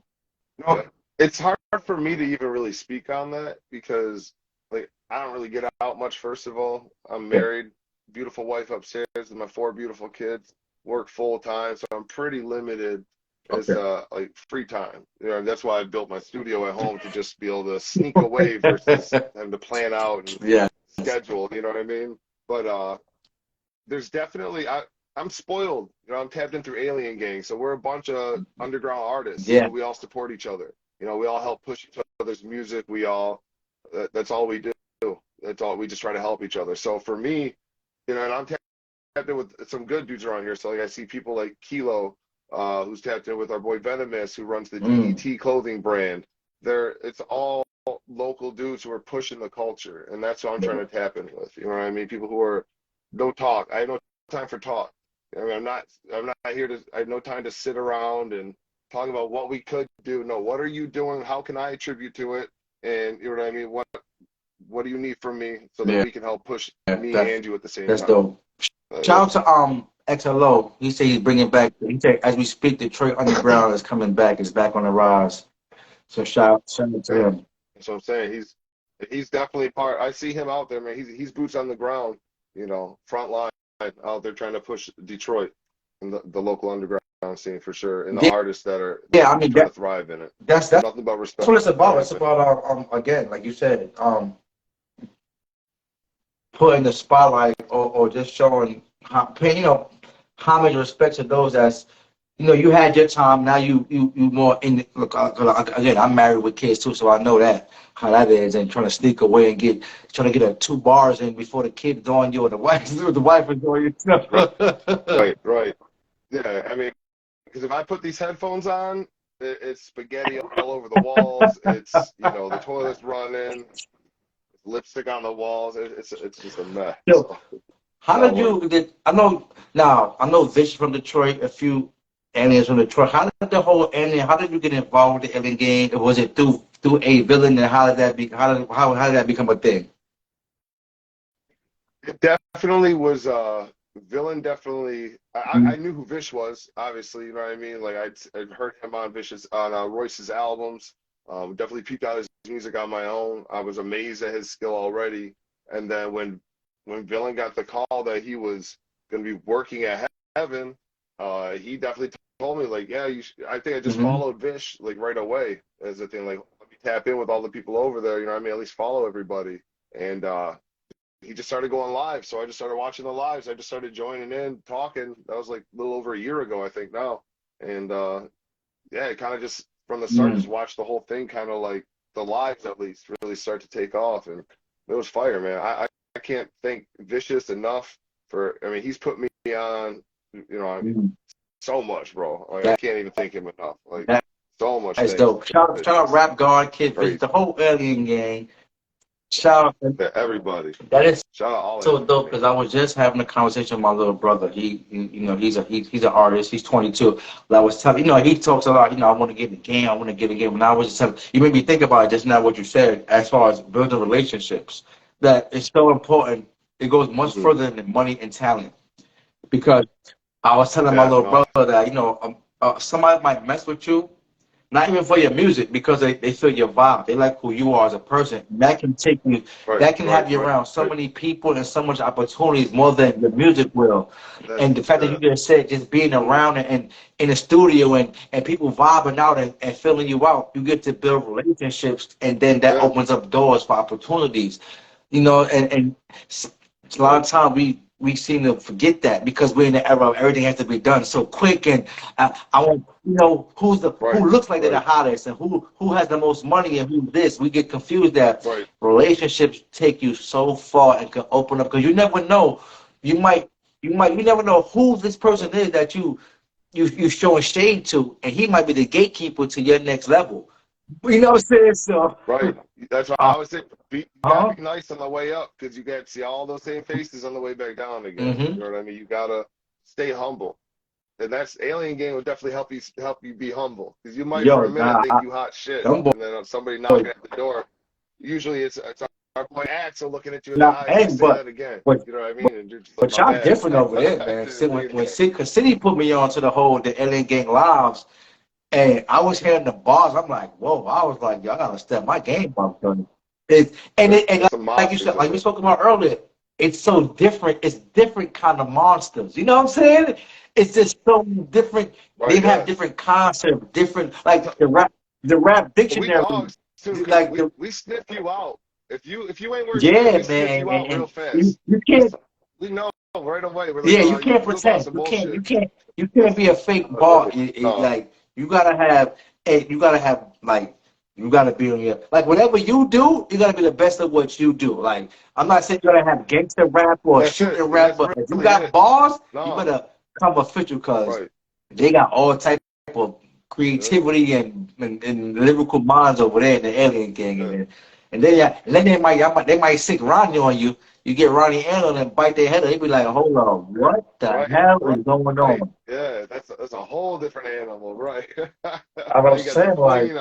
No, it's hard for me to even really speak on that because, like, I don't really get out much, first of all. I'm yeah, married, beautiful wife upstairs, and my four beautiful kids, work full time, so I'm pretty limited as okay. like free time. You know, that's why I built my studio at home to just be able to sneak away versus having to plan out and Yeah. schedule, you know what I mean? But there's definitely I'm spoiled. You know, I'm tapped in through Alien Gang, so we're a bunch of underground artists. Yeah. So we all support each other. You know, we all help push each other's music. We all that's all we do. That's all we just try to help each other. So for me, you know, and I'm tapped in with some good dudes around here. So like I see people like Kilo, who's tapped in with our boy Venomous, who runs the Mm. DET clothing brand. It's all local dudes who are pushing the culture, and that's what I'm trying to tap in with. You know what I mean? People who are no talk. I have no time for talk. I mean, I'm not here to. I have no time to sit around and talk about what we could do. No, what are you doing? How can I attribute to it? And you know what I mean? What do you need from me so that Yeah. we can help push me That and you at the same that's time? dope. Shout out That's to XLO. He said he's bringing back. He said as we speak, Detroit Underground is coming back. It's back on the rise. So shout out to yeah. him. That's what I'm saying. He's definitely part. I see him out there, man. He's boots on the ground. You know, front line out there trying to push Detroit and the local underground scene for sure, and the Yeah, artists that are yeah. I mean trying to thrive in it. that's So that's nothing but what respect it's for about. that, It's man. about again, like you said, putting the spotlight or just showing paying homage and respect to those that's you had your time. Now you more in. Look, again, I'm married with kids too, so I know that how that is. And trying to sneak away and trying to get a 2 bars in before the kid's on you or the wife the wife is on Right, you. right, right. Yeah, I mean, because if I put these headphones on, it's spaghetti all over the walls. It's, you know, the toilet's running, lipstick on the walls. It's just a mess. So, So it's how all work. I know Vish from Detroit, a few aliens from Detroit. How did you get involved with the alien game? Was it through a villain, and how did that become a thing? It definitely was villain. Definitely, I knew who Vish was. Obviously, you know what I mean. Like I'd heard him on Royce's albums. Definitely peeped out his music on my own. I was amazed at his skill already. And then when Villain got the call that he was going to be working at Heaven, he definitely told me like, yeah, I think I just Mm-hmm. followed Vish like right away as a thing. Like, let me tap in with all the people over there. You know what I mean? At least follow everybody. And he just started going live. So I just started watching the lives. I just started joining in, talking. That was like a little over a year ago, I think now. And yeah, it kind of just from the start, just watched the whole thing, kind of like the lives at least really start to take off. And it was fire, man. I can't thank Vicious enough for, I mean, he's put me on, you know, Mm-hmm. so much, bro. Like, I That can't even thank him enough. Like, that so much is thanks dope. to Shout out Vicious. Rap God, Kid Vision, Crazy. the whole alien gang. Shout out. To everybody. That is Shout out all so dope Alien because I Gang. was just having a conversation with my little brother. He's an artist. He's 22. But I was telling he talks a lot. I want to get in the game. I want to get in the game. And I was just telling you made me think about it just now what you said as far as building relationships. That it's so important. It goes much Mm-hmm. further than money and talent because I was telling my Yeah, little no. brother that somebody might mess with you not even for your music, because they feel your vibe. They like who you are as a person. That can take you, that can have you around so many people and so much opportunities more than your music will. And the fact that you just said just being around and in the studio and people vibing out and filling you out, you get to build relationships, and then that opens up doors for opportunities. You know, and a lot of times we seem to forget that because we're in the era of everything has to be done so quick, and I want, you know, who looks like they're the hottest and who has the most money and who's this. We get confused that relationships take you so far and can open up, because you never know. You never know who this person is that you showing shade to, and he might be the gatekeeper to your next level. You know what I'm saying? So that's why I was saying, you gotta be nice on the way up, because you got to see all those same faces on the way back down again. You know what I mean? You gotta stay humble, and that's Alien Gang will definitely help you be humble, because you might for a minute think you hot shit, and then somebody knocking at the door. Usually it's our boy Axel looking at you in the eyes and say that again. You know what I mean? And you're just like, but y'all different over there, man. When City put me on to the Alien Gang lives. And I was hearing the bars. I'm like, whoa! I was like, y'all gotta step my game up, son. Like you said, like we spoke about earlier, it's so different. It's different kind of monsters. You know what I'm saying? It's just so different. They have different concepts, different, like the rap dictionary. Like we sniff you out. If you ain't worth yeah, we sniff you out real fast. You can't. We know right away. We're like, you can't pretend. You can't be a fake bar. Like. You gotta have like, you gotta be on your, like, whatever you do, you gotta be the best at what you do. Like, I'm not saying you gotta have gangster rap or shooting rap, but if you got bars, you better come official, because they got all type of creativity and lyrical minds over there in the Alien Gang, and then they might sick Ronnie on you. You get Ronnie Allen and bite their head, they be like, hold on, what the hell is going on? Yeah, that's a whole different animal, right? I was saying, like,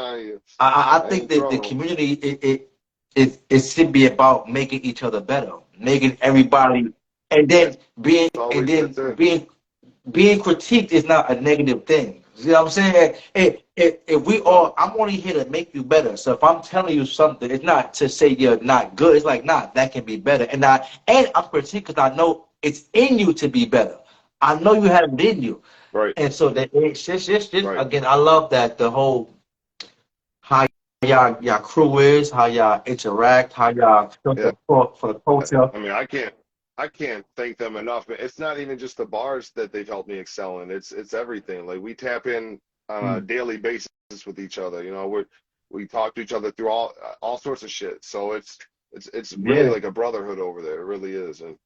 I think that the community, it should be about making each other better, making everybody, and then being critiqued is not a negative thing. You know what I'm saying? If we all, I'm only here to make you better. So if I'm telling you something, it's not to say you're not good. It's like, nah, that can be better. And I'm critiqued because I know it's in you to be better. I know you have it in you. Right. And so that it's just again, I love that the whole how y'all crew is, how y'all interact, how y'all support for the culture. I mean, I can't thank them enough. It's not even just the bars that they've helped me excel in. It's everything. Like, we tap in on a daily basis with each other. You know, we talk to each other through all sorts of shit. So it's really like a brotherhood over there. It really is. And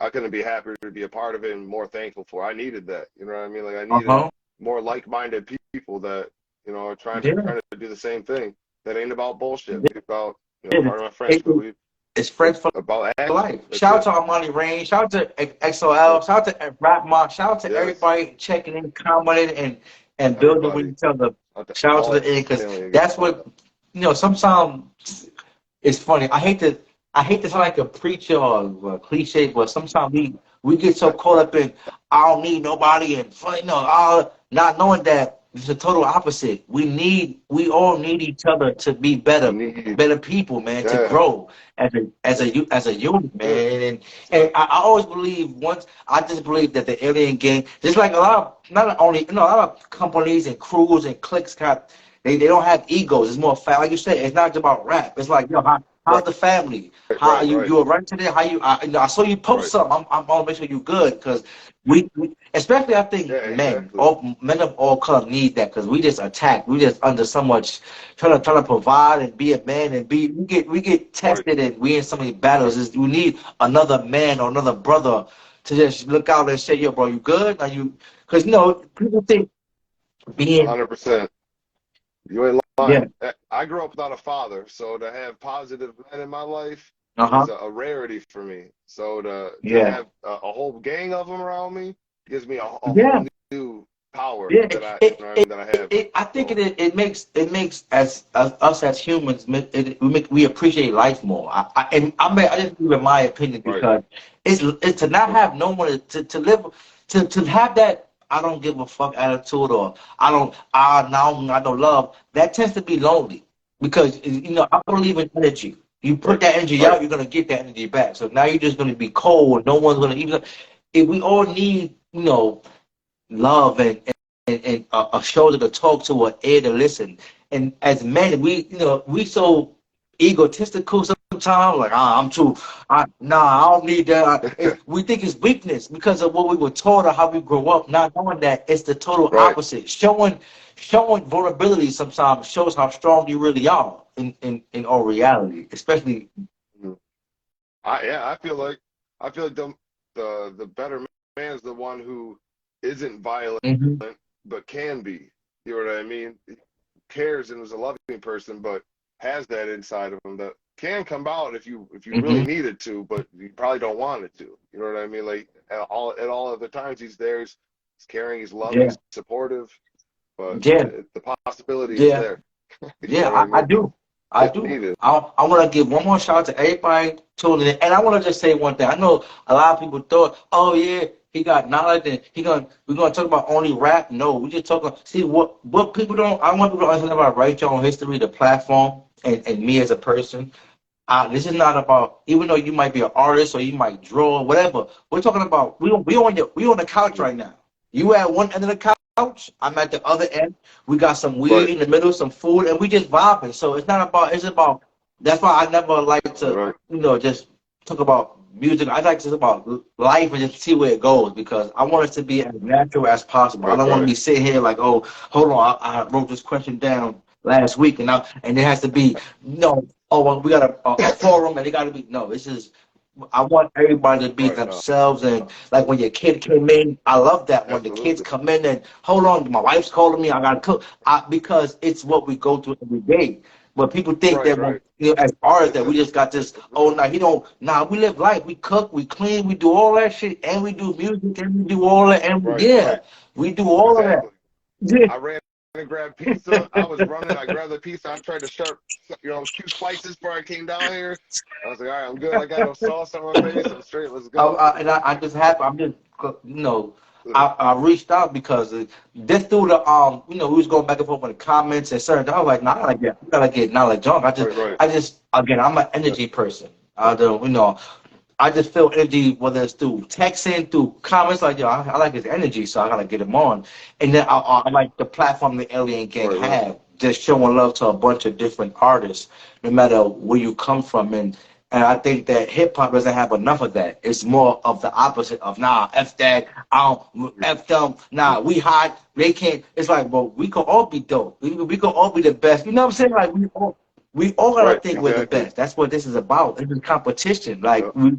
I couldn't be happier to be a part of it and more thankful for. I needed that. You know what I mean? Like, I needed more like-minded people that, you know, are trying to do the same thing. That ain't about bullshit. It's about, you know, part of my friends, but it's friends for about life. Shout out to Armani Rain. Shout out to XOL. Shout out to Rap Mock. Shout out to everybody checking in, commenting, and building with each other. Shout out to the end, because that's what, you know. Sometimes it's funny. I hate to sound like a preacher or a cliche, but sometimes we get so caught up in I don't need nobody and, you know, not knowing that it's the total opposite. We all need each other to be better people, man, to grow as a unit, man. And I always believe, I just believe that the Alien Gang, just like a lot of companies and crews and cliques they don't have egos. It's more like you said, it's not just about rap. It's like, you know, how's the family? How you run today? How you? I saw you post something. I'm gonna make sure you're good, because we especially, I think, men of all color need that, because we just attacked. We just under so much trying to provide and be a man and we get tested and we in so many battles. We need another man or another brother to just look out and say, yo, bro, you good? Are you? Because, you know, people think being 100%. You ain't lying. Yeah. I grew up without a father, so to have positive men in my life is a rarity for me. So to have a whole gang of them around me gives me a whole new power that I have. I think it makes us as humans, we appreciate life more. I just give it my opinion, because it's to not have no one to live, to have that I don't give a fuck attitude, or I don't love, that tends to be lonely. Because, I believe in energy. You put Right. that energy Right. out, you're gonna get that energy back. So now you're just gonna be cold. No one's gonna even. If we all need, love and a shoulder to talk to, or ear to listen. And as men, we so egotistical sometimes. Like, I don't need that. We think it's weakness because of what we were taught or how we grow up, not knowing that it's the total Right. opposite. Showing vulnerability sometimes shows how strong you really are in all reality, especially. Mhm. I feel like the better man is the one who isn't violent Mhm. but can be. You know what I mean? He cares and is a loving person, but has that inside of him that can come out if you really Mhm. need it to, but you probably don't want it to. You know what I mean? Like at all other times he's there, he's caring, he's loving, Yeah. he's supportive, but Yeah. the possibility is Yeah. there. You Yeah, know what I I mean? do. I If do. needed. I want to give one more shout out to everybody tuning in. And I want to just say one thing. I know a lot of people thought, oh, yeah, he got knowledge and we're gonna talk about only rap. No, we just talking. See, what people don't, I want people to understand about Write Your Own History, the platform, and me as a person. This is not about, even though you might be an artist or you might draw, whatever. We're talking about, we on the couch Mhm. right now. You at one end of the couch, I'm at the other end. We got some weed Right. in the middle, some food, and we just vibing. So it's about. That's why I never like to, Right. just talk about music. I like to talk about life and just see where it goes, because I want it to be as natural as possible. I Right. don't want to Right. be sitting here like, oh, hold on, I wrote this question down last week, and it has to be no. Oh, well, we got a forum, and it got to be no. This is. I want everybody to be Right. No. themselves, and like when your kid came in, I love that when the kids Absolutely. come in and hold on, my wife's calling me, I gotta cook, because it's what we go through every day. But people think Right. that when, Right. as artists, It's that we a just got this. Oh no, he don't. Nah, we live life. We cook, we clean, we do all that shit, and we do music, and we do all that, and right. yeah, Right. we do all of that. Exactly. I ran and grabbed pizza. I was running. I grabbed the pizza. I tried to few slices before I came down here. I was like, all right, I'm good. I got no sauce on my face. I'm straight. Let's go. I just have, I'm just, I reached out because just through the, we was going back and forth with the comments and certain, I was like, nah, I gotta get knowledge on. Right. Right. Again, I'm an energy person. I don't, I just feel energy, whether it's through texting, through comments, like, I like his energy, so I gotta get him on. And then I like the platform the Alien Gang Right. Right. have, just showing love to a bunch of different artists, no matter where you come from. And I think that hip hop doesn't have enough of that. It's more of the opposite of, nah, F that, I don't, F them, nah, we hot, they can't. It's like, well, we can all be dope. We can all be the best. You know what I'm saying? Like, we all gotta Right. think we're the Exactly. best. That's what this is about. It's a competition. Like, Yeah.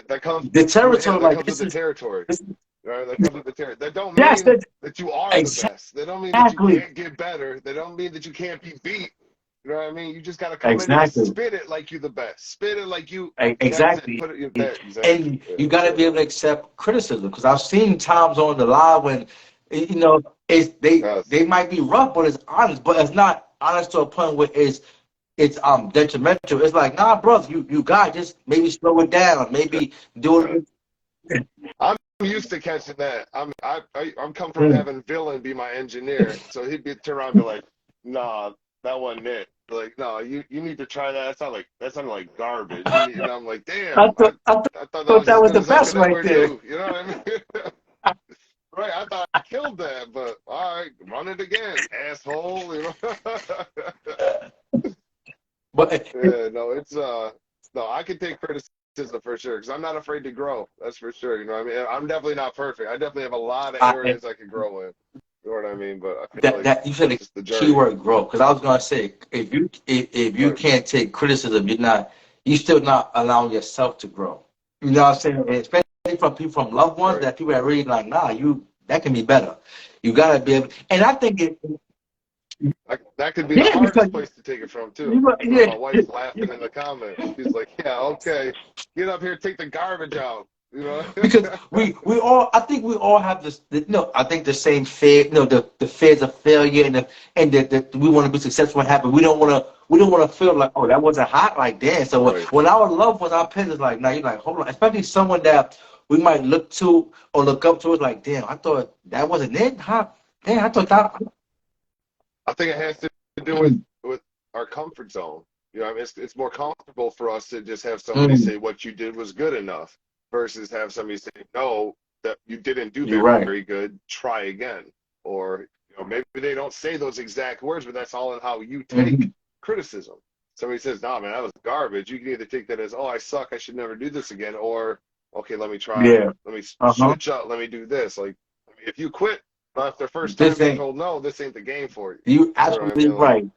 That comes the yeah, territory, that like comes with the territory. this, Right? That comes with the territory. That don't yes, mean that you are the best. That don't mean that you exactly, can't get better. That don't mean that you can't be beat. You know what I mean? You just gotta come in and exactly, spit it like you the best. Spit it like you. That's it. exactly. Put it there. Exactly. And Yeah. you got to Yeah. be able to accept criticism, because I've seen times on the live when, you know, it's Yes. they might be rough, but it's honest, but it's not honest to a point where it's detrimental. It's like, nah, brother, you got, just maybe slow it down, maybe do Yeah. it. I'm used to catching that. I'm come from Mm. having Villain be my engineer, so he'd be turn around and be like, "Nah, that wasn't it." Like, no, you need to try that. That sounded like garbage. And I'm like, damn, I thought that Thought was that as was good the as I best could right ever there. do. You know what I mean? Right? I thought I killed that, but all right, run it again, asshole. You know? But Yeah, no, no, I can take criticism for sure because I'm not afraid to grow. That's for sure. You know what I mean? I'm definitely not perfect. I definitely have a lot of I, areas I could grow in. You know what I mean? But I feel that like that you said it's the just the journey. keyword growth, because I was gonna say, if you Right. can't take criticism, you still not allowing yourself to grow. You know what I'm saying? And especially from people, from loved ones, Right. that people are really like, nah, that can be better. You gotta be able, and I think That could be the yeah, because hardest place to take it from too. You know, yeah, my wife's laughing in the comments. She's like, "Yeah, okay, get up here, take the garbage out." You know? because we all, I think we all have this, I think the same fear, the fears of failure, and we want to be successful and happy. We don't want to feel like, oh, that wasn't hot, like, damn. So Right. when our loved ones, our parents, like, now you're like, hold on, especially someone that we might look to or look up to it like, damn, I thought that wasn't it, huh? Damn, I thought that. I think it has to do with our comfort zone. You know, I mean, it's more comfortable for us to just have somebody Mm, say what you did was good enough versus have somebody say, no, that you didn't do you're right. very good, try again. Or, you know, maybe they don't say those exact words, but that's all in how you take Hmm. criticism. Somebody says, nah, man, that was garbage. You can either take that as, oh, I suck, I should never do this again, or, okay, let me try, Yeah. let me Uh-huh. switch up, let me do this. Like, I mean, if you quit after the first time This being ain't, told no, this ain't the game for you. you You know what I absolutely mean? Like, right.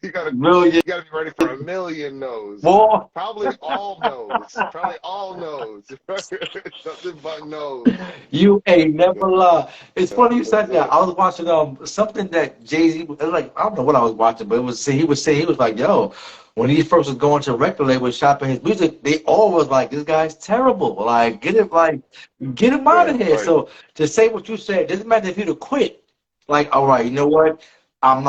you gotta Really, you gotta be ready for a million no's. boy. Probably all no's. Probably all no's. Nothing but no's. You ain't never lie. It's funny you That's said that. it. I was watching something that Jay-Z was like, I don't know what I was watching, but it was he was saying, he was like, yo, when he first was going to record label shopping his music, they all was like, this guy's terrible. Like, get him out Yeah, of here. right, So to say what you said, doesn't matter if you'd have quit. Like, all right, you know what?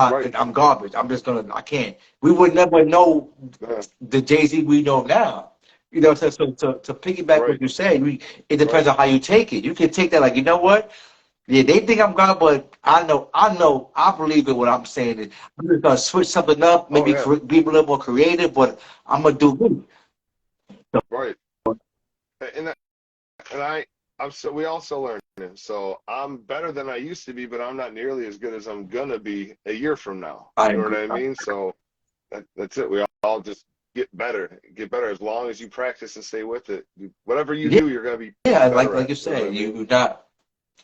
right. I'm garbage. I can't. We would never know Yeah, the Jay-Z we know now. You know, so to piggyback what right, you said, it depends right. on how you take it. You can take that like, you know what? Yeah, they think I'm God, but I believe in what I'm saying. I'm just gonna switch something up, Oh maybe yeah, be a little more creative, but I'm gonna do me. right. And and I'm so we also learning. So I'm better than I used to be, but I'm not nearly as good as I'm gonna be a year from now. I You know what agree. I mean? So that's it. We all just get better as long as you practice and stay with it. Whatever you Yeah, do, you're gonna be yeah, better like at. you You know what I said, mean? you not.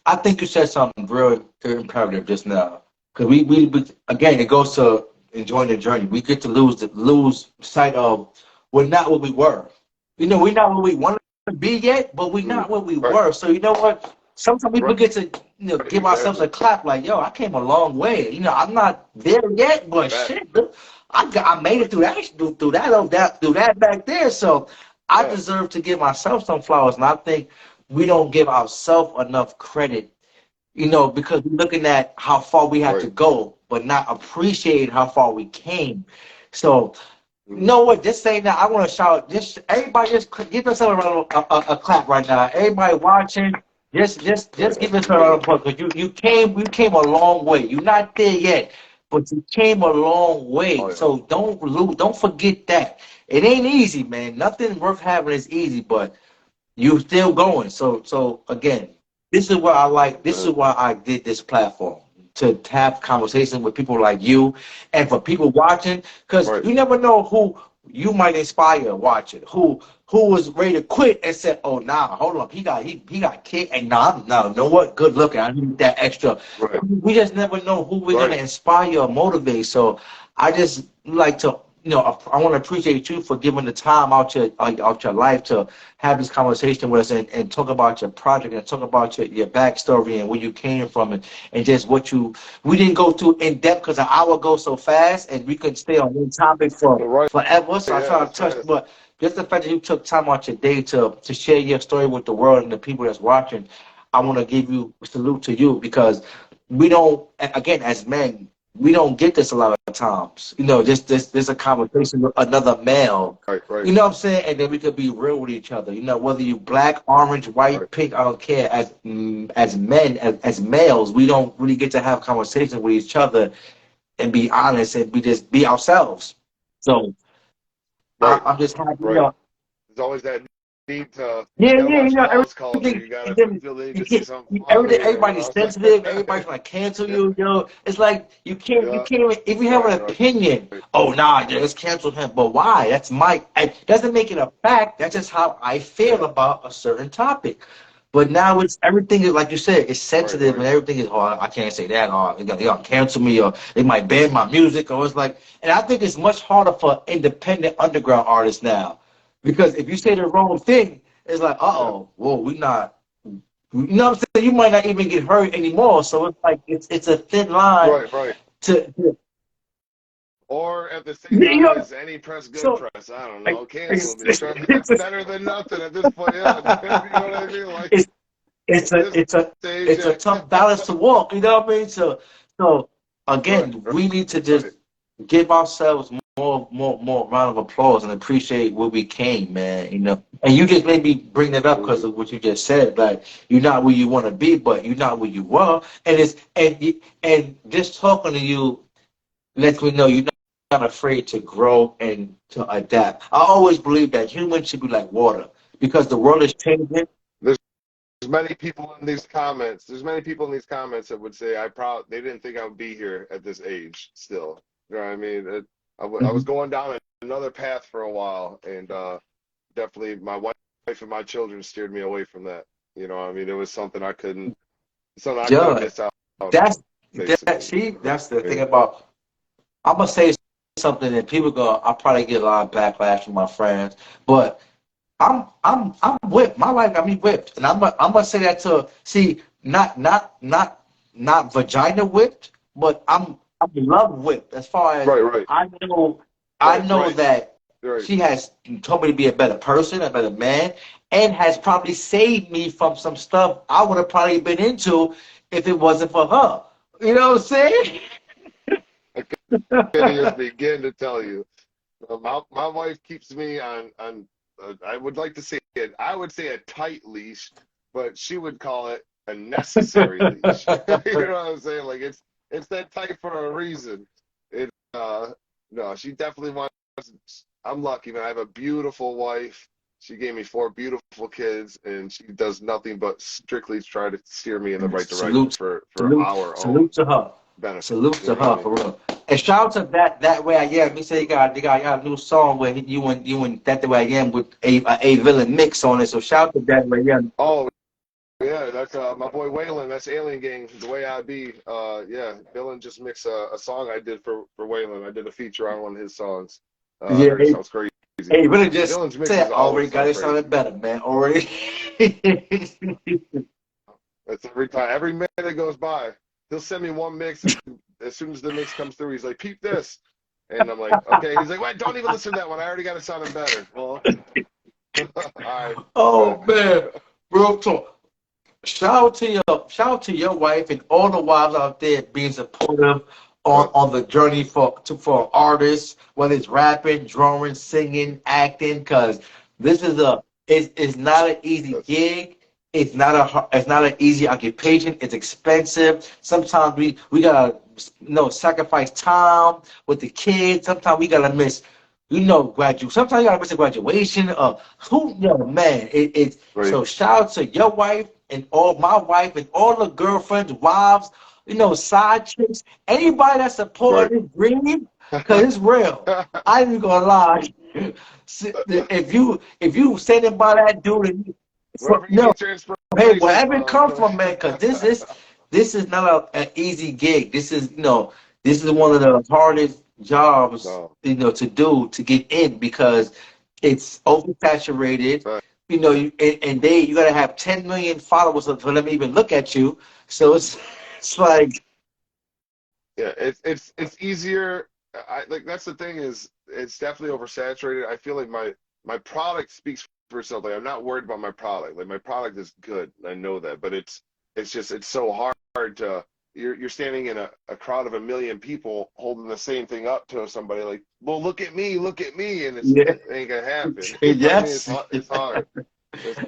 I think you said something real imperative just now. Because again, it goes to enjoying the journey. We get to lose sight of we're not what we were. You know, we're not what we want to be yet, but we're Mm. not what we Right, were. So you know what? Sometimes we right, forget to give ourselves exactly. a clap. Like, yo, I came a long way. You know, I'm not there yet, but Back, shit, look, I made it right, through that back there. So I yeah, deserve to give myself some flowers, and I think we don't give ourselves enough credit, because we're looking at how far we have to right. go, but not appreciate how far we came. So, you Mm. know what? Just saying that, I want to shout, just everybody, just give yourself a clap right now. Everybody watching, just Right, give yourself a round of absolutely. applause because you came a long way. You're not there yet, but you came a long way. Oh yeah, So don't forget that. It ain't easy, man. Nothing worth having is easy, but you still going. So again, this is what I like. This is man. why I did this platform to have conversations with people like you, and for people watching, because Right, you never know who you might inspire watching. Who was ready to quit and said, "Oh, nah, hold on, he got kicked, and nah, no, know what? Good looking. I need that extra." right, We just never know who we're gonna right. inspire or motivate. So I just like to. I want to appreciate you for giving the time out your life to have this conversation with us and talk about your project and talk about your backstory and where you came from and just we didn't go too in depth because an hour goes so fast and we could stay on one topic for Right, forever. So I yeah, try to that's touch, fast. but just the fact that you took time out your day to share your story with the world and the people that's watching, I want to give you a salute to you because we don't, again, as men, we don't get this a lot of times. Just this a conversation with another male. Right, right, You know what I'm saying? And then we could be real with each other. Whether you black, orange, right, white, pink, I don't care. As men, as males, we don't really get to have conversations with each other and be honest and just be ourselves. So right, I'm just happy. right. There's always that need to. Yeah, You gotta yeah, watch pause culture. everything, You gotta everything feel the need you to say can't, something funny. You everybody's know, so sensitive. Everybody's gonna cancel yeah, you. It's like you yeah, can't even, if you have right, an right, opinion. Oh, nah, yeah, let's cancel him. But why? It doesn't make it a fact. That's just how I feel yeah, about a certain topic. But now everything is like you said, it's right, sensitive right, and everything is, oh, I can't say that, or they gonna cancel me, or they might ban my music, or it's like, and I think it's much harder for independent underground artists now. Because if you say the wrong thing, it's like, yeah, whoa, we not, what I'm saying? You might not even get hurt anymore. So it's like, it's a thin line right, right. to Or at the same you time know, as any press, good so press. I don't like, know. Cancel it's, me. it's, That's better than nothing at this point. Yeah, you know what I mean? Like it's, it's at a, this it's a, stage, it's a yeah. tough balance to walk. You know what I mean? So Right, again, right, we need to right. just give ourselves more round of applause and appreciate where we came, man. You know, and you just made me bring that up because of what you just said. Like, you're not where you want to be, but you're not where you were, and and just talking to you lets me know you're not afraid to grow and to adapt. I always believe that humans should be like water because the world is changing. There's many people in these comments. There's many people in these comments that would say they didn't think I would be here at this age still. You know what I mean? I was Mhm. going down another path for a while, and definitely my wife and my children steered me away from that. You know what I mean? It was something I couldn't Yeah, miss out on, that's basically. that's the thing Yeah. about. I'm gonna say something that people go. I'll probably get a lot of backlash from my friends, but I'm whipped. My life got me whipped, and I'm gonna say that to see not vagina whipped, but I'm love whipped. As far as Right, right, I right, know right, that right. she has told me to be a better person, a better man, and has probably saved me from some stuff I would have probably been into if it wasn't for her. You know what I'm saying? I can't even begin to tell you. My wife keeps me on I would like to say it. I would say a tight leash, but she would call it a necessary leash. You know what I'm saying? Like it's that tight for a reason. It no, she definitely wants. I'm lucky, man. I have a beautiful wife. She gave me 4 beautiful kids, and she does nothing but strictly try to steer me in the right direction Salute, for salute, our own salute to her. benefit. Salute You to know what I her mean? for real. And shout out to that way I am. He said you got a new song where you and that the way I am with a villain mix on it. So shout out to that way I am. Oh, yeah, that's my boy Waylon. That's Alien Gang. The way I be. Yeah, Dylan just mixed a song I did for Waylon. I did a feature on one of his songs. I Yeah, heard it sounds crazy. hey, really just Dylan's said mixes already always got sound it sounding crazy. better, man. Already. That's every time, every minute that goes by, he'll send me one mix, and as soon as the mix comes through, he's like, "Peep this," and I'm like, "Okay." He's like, "Wait, don't even listen to that one. I already got it sounding better." Well, all right, Oh good. man, real talk. Shout out to your wife and all the wives out there being supportive Uh, on the journey for artists, whether it's rapping, drawing, singing, acting, because this is it's not an easy that's gig. It's not an easy occupation. It's expensive. Sometimes we gotta sacrifice time with the kids. Sometimes we gotta miss graduate. Sometimes you gotta miss a graduation. Man, it's right. so shout out to your wife and all my wife and all the girlfriends, wives, side chicks, anybody that's Right. supporting this dream, cause it's real. I ain't even gonna lie. If you standing by that dude and Wherever you no, get your hey, inspiration wherever it from. comes from, man, because this is not an easy gig. This is one of the hardest jobs, No, to do to get in because it's oversaturated. but You gotta have 10 million followers for them to even look at you. So it's like yeah, it's easier. I like that's the thing is it's definitely oversaturated. I feel like my product speaks for itself. Like I'm not worried about my product. Like my product is good. I know that, but it's just it's so hard to you're standing in a crowd of 1 million people holding the same thing up to somebody like, well, look at me, and yeah, it ain't gonna happen. You know what I mean? yes. It's hard. It's,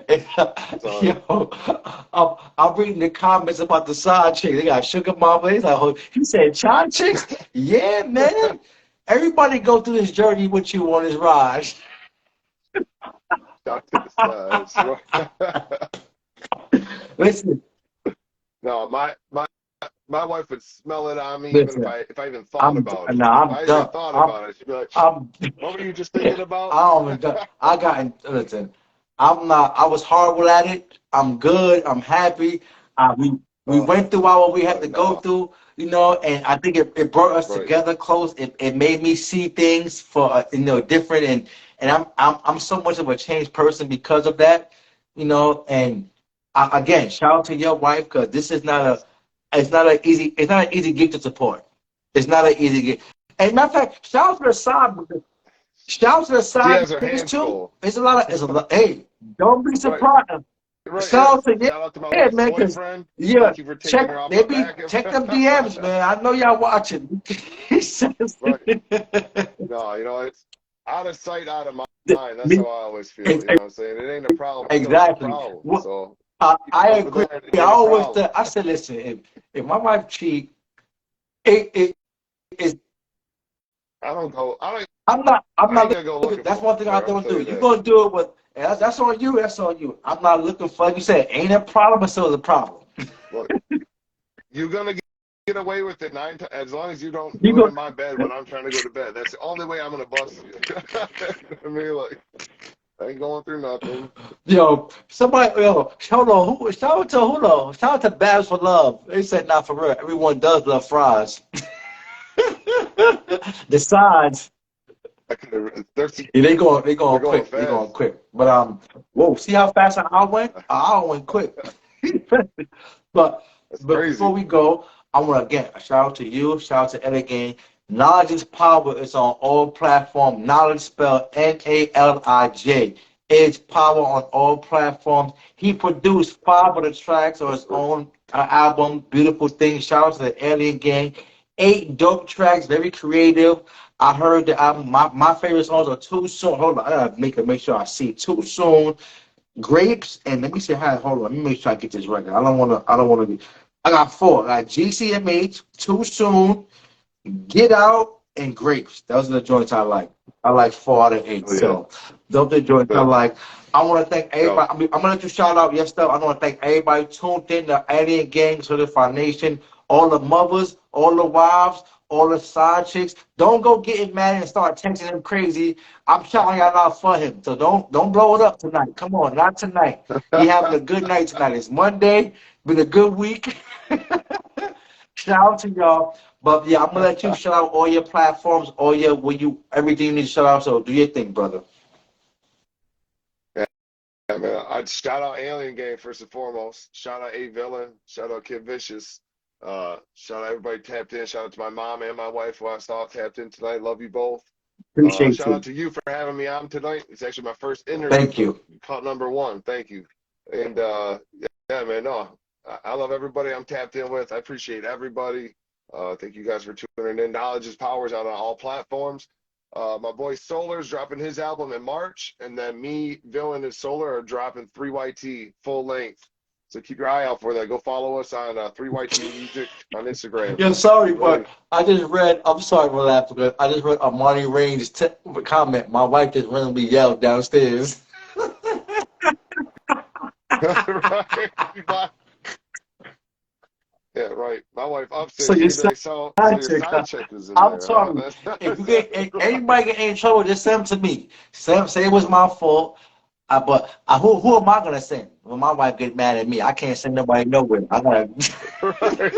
it's hard. Yo, I'm reading the comments about the side chick. They got sugar mama. He's like, oh, he said, child chicks? Yeah, man. Everybody go through this journey with you on this ride. Shout to the sides. Listen, No, my wife would smell it on me even if listen. I even thought about it. If I'm I even done. thought about it, she'd be like, I'm "What were you just thinking about?" I'm done. Listen. I'm not. I was horrible at it. I'm good. I'm happy. We Oh, went through all what we had to go no, through, and I think it brought us right. together close. It made me see things for different, and I'm so much of a changed person because of that, and again, shout out to your wife because this is not a Yes. it's not an easy gig to support. It's not an easy gig. And matter of fact, shout out to the side. Shout out to the She side has her niggas hands too. full. It's a lot. Hey, don't be Right. surprised. Right, shout out yes. to Shout out to my yeah, wife's man, because boyfriend. yeah, Thank you for taking check her off they my be back. check them DMs, man. I know y'all watching. He says- Right. No, it's out of sight, out of mind. That's how I always feel. You know what I'm saying? It ain't a problem until it's a Exactly. problem. Well, So keep I it over agree. there. It I ain't a always problem. I said, listen, if my wife cheat, it is. I don't go. I'm I not ain't gonna go looking. looking That's for one thing I her. I'll don't tell do. you You're that. gonna do it with, and that's on you. That's on you. I'm not looking for. Like you said, ain't a problem until it's a problem. Look, you're gonna get away with it as long as you don't You do it go, in my bed when I'm trying to go to bed. That's the only way I'm gonna bust you. I mean, like, I ain't going through nothing. yo, somebody, hold on. Shout out to who though? Shout out to Babs for Love. They said not for real. Everyone does love fries. The signs. I could. They're Yeah, they going going quick. They going fast. quick. But whoa, see how fast I went? I went quick. but That's before crazy. we go, I want to again shout out to you, shout out to Ed again. Knowledge is power. It's on all platforms. Knowledge spelled Nalij. It's power on all platforms. He produced 5 of the tracks on his own album, Beautiful Things. Shout out to the Alien Gang. 8 dope tracks, very creative. I heard the album. My favorite songs are Too Soon. Hold on, I gotta make sure I see Too Soon, Grapes, and let me see how. Hold on, let me make sure I get this right. I don't wanna. Be. I got 4. I got GCMH, Too Soon, Get Out, and Grapes. Those are the joints I like. I like 4 out of 8. Oh yeah. So those are the joints I Yeah. like. I want to thank Yeah. everybody. I'm gonna let you shout out your stuff. I want to thank everybody tuned in, the Alien Gang, Certified Nation, all the mothers, all the wives, all the side chicks. Don't go getting mad and start texting him crazy. I'm shouting y'all out for him. So don't blow it up tonight. Come on, not tonight. He having a good night tonight. It's Monday. Been a good week. Shout out to y'all. But yeah, I'm gonna let you shout out all your platforms, all your everything you need to shout out. So do your thing, brother. Yeah, man. I'd shout out Alien Game first and foremost. Shout out A Villain. Shout out Kid Vicious. Shout out everybody tapped in. Shout out to my mom and my wife who I saw tapped in tonight. Love you both. Appreciate Shout out you. to you for having me on tonight. It's actually my first interview Thank for you. caught #1. Thank you. And yeah, man, no, I love everybody I'm tapped in with. I appreciate everybody. Thank you guys for tuning in. Knowledge is Power is out on all platforms. My boy Solar is dropping his album in March, and then me, Villain, and Solar are dropping 3YT full length. So keep your eye out for that. Go follow us on 3YT Music on Instagram. Yeah, sorry, Be ready. but I just read. I'm sorry for laughing, but I just read Amani Range's comment. My wife just randomly yelled downstairs. Right. Yeah, right. My wife So upstairs. your She'd be like, so side your chick. side chick is in I'm there, sorry. huh? If you get anybody get in trouble, just send them to me. Say it was my fault. But who am I gonna send? When my wife get mad at me, I can't send nobody nowhere. I gotta. Right.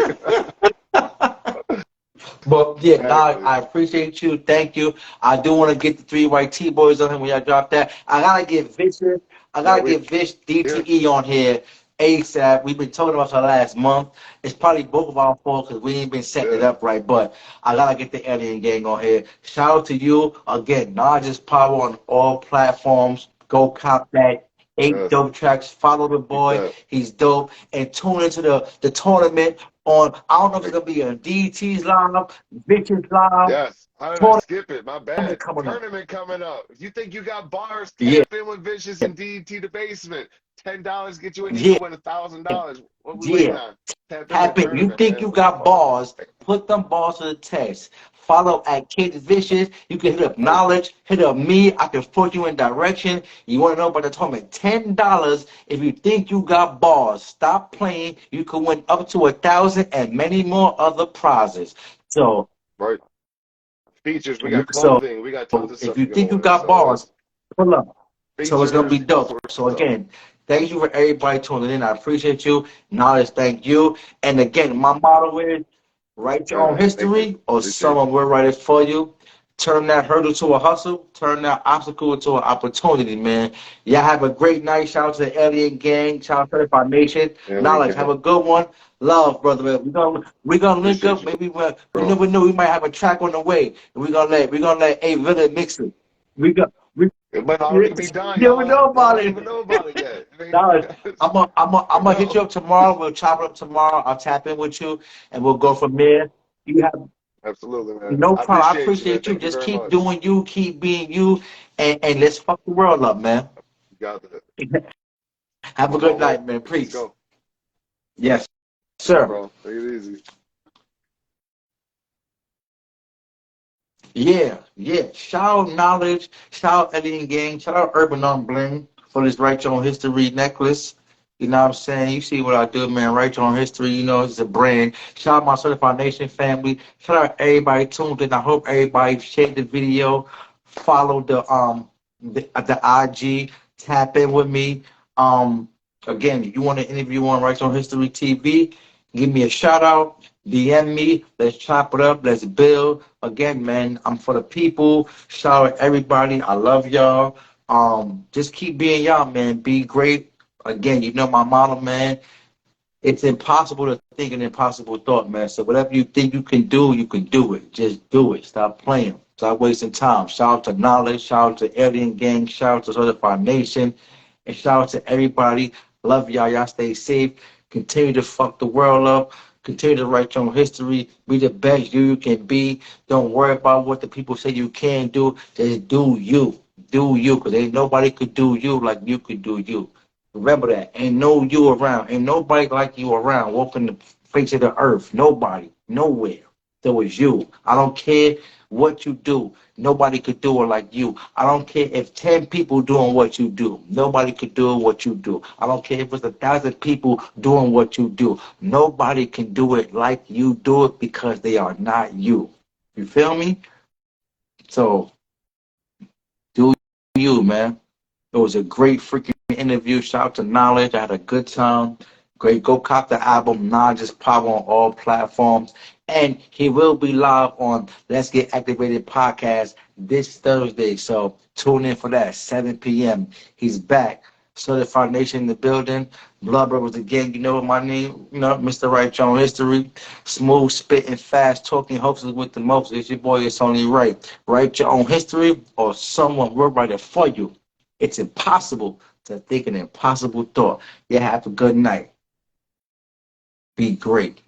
But yeah, nah, Exactly. I appreciate you. Thank you. I do want to get the 3YT boys on here when y'all drop that. I gotta get Vicious. I Yeah, gotta get Vish yeah, DTE on here ASAP. We've been talking about for the last month. It's probably both of our fault because we ain't been setting it yeah, up right. But I gotta get the Alien Gang on here. Shout out to you again. Knowledge is power on all platforms. Go cop that. 8 yes. dope tracks. Follow the Keep boy. that. He's dope. And tune into the tournament on. I don't know if it's gonna be on DT's live, Bitches live. Yes. How did I Tournament skip it? My bad. coming up. Tournament coming up. If you think you got bars, Yeah, tap in with Vicious and DT the basement. $10 get you in. You yeah, can win $1,000. What we waiting yeah. on? Tap in that Tap it. You tournament, think man. you got bars? Put them bars to the test. Follow at Kids Vicious. You can hit up Right. Knowledge. Hit up me. I can point you in direction. You want to know about the tournament? $10. If you think you got bars, stop playing. You can win up to 1,000 and many more other prizes. So, Right. Features. We got so clothing. We got tons of if stuff you you're gonna think you win. got So bars, it's pull up. So it's gonna be features, all dope. sorts of So stuff. again, thank you for everybody tuning in. I appreciate you. Knowledge, thank you. And again, my motto is write your own Thank you. history or Appreciate someone will write it for you. Turn that hurdle to a hustle. Turn that obstacle into an opportunity, man. Y'all have a great night. Shout out to the Alien Gang. Shout out to the Foundation. you. Alien Knowledge. Have gang. a good one. Love, brother. We're gonna link Appreciate up. you, Maybe we bro. never know. We might have a track on the way. And we're gonna let A Villain mix it. We got we It might already You be done, don't y'all. know Y'all about don't it. even know about it yet. It ain't, Nah, I'm you gonna hit you know. up tomorrow. We'll chop it up tomorrow. I'll tap in with you, and we'll go from there. You have Absolutely, man. no I problem. I appreciate you, man. appreciate you. Thank you Just very keep much. doing you, keep being you, and let's fuck the world up, man. You got that. Have a I'm good on night, it. man. Let's Peace. go. Yes, All right, sir. bro. Take it easy. Yeah, yeah. Shout out Knowledge, shout out Eddie and Gang, shout out Urban on Bling for this Write Your Own History necklace. You know what I'm saying? You see what I do, man. Write Your Own History, you know, it's a brand. Shout out my Certified Nation family. Shout out everybody tuned in. I hope everybody shared the video, follow the IG, tap in with me. Um Again, if you want to interview on Write Your Own History TV, give me a shout out. DM me. Let's chop it up. Let's build. Again, man, I'm for the people. Shout out everybody. I love y'all. Just keep being y'all, man. Be great. Again, you know my motto, man. It's impossible to think an impossible thought, man. So whatever you think you can do it. Just do it. Stop playing. Stop wasting time. Shout out to Knowledge. Shout out to Alien Gang. Shout out to Certified Nation. And shout out to everybody. Love y'all. Y'all stay safe. Continue to fuck the world up. Continue to write your own history. Be the best you can be. Don't worry about what the people say you can do. Just do you. Do you. Because ain't nobody could do you like you could do you. Remember that. Ain't no you around. Ain't nobody like you around walking the face of the earth. Nobody. Nowhere. So it's you. I don't care what you do. Nobody could do it like you. I don't care if 10 people doing what you do. Nobody could do what you do. I don't care if it's 1,000 people doing what you do. Nobody can do it like you do it because they are not you. You feel me? So do you, man. It was a great freaking interview. Shout out to Knowledge. I had a good time. Great. Go cop the album. Knowledge is pop on all platforms. And he will be live on Let's Get Activated podcast this Thursday. So tune in for that, 7 p.m. He's back. Certified Nation in the building. Blood Brothers again. You know my name. You know, Mr. Write Your Own History. Smooth, spitting, fast, talking hosts with the most. It's your boy, it's only right. Write your own history or someone will write it for you. It's impossible to think an impossible thought. You have a good night. Be great.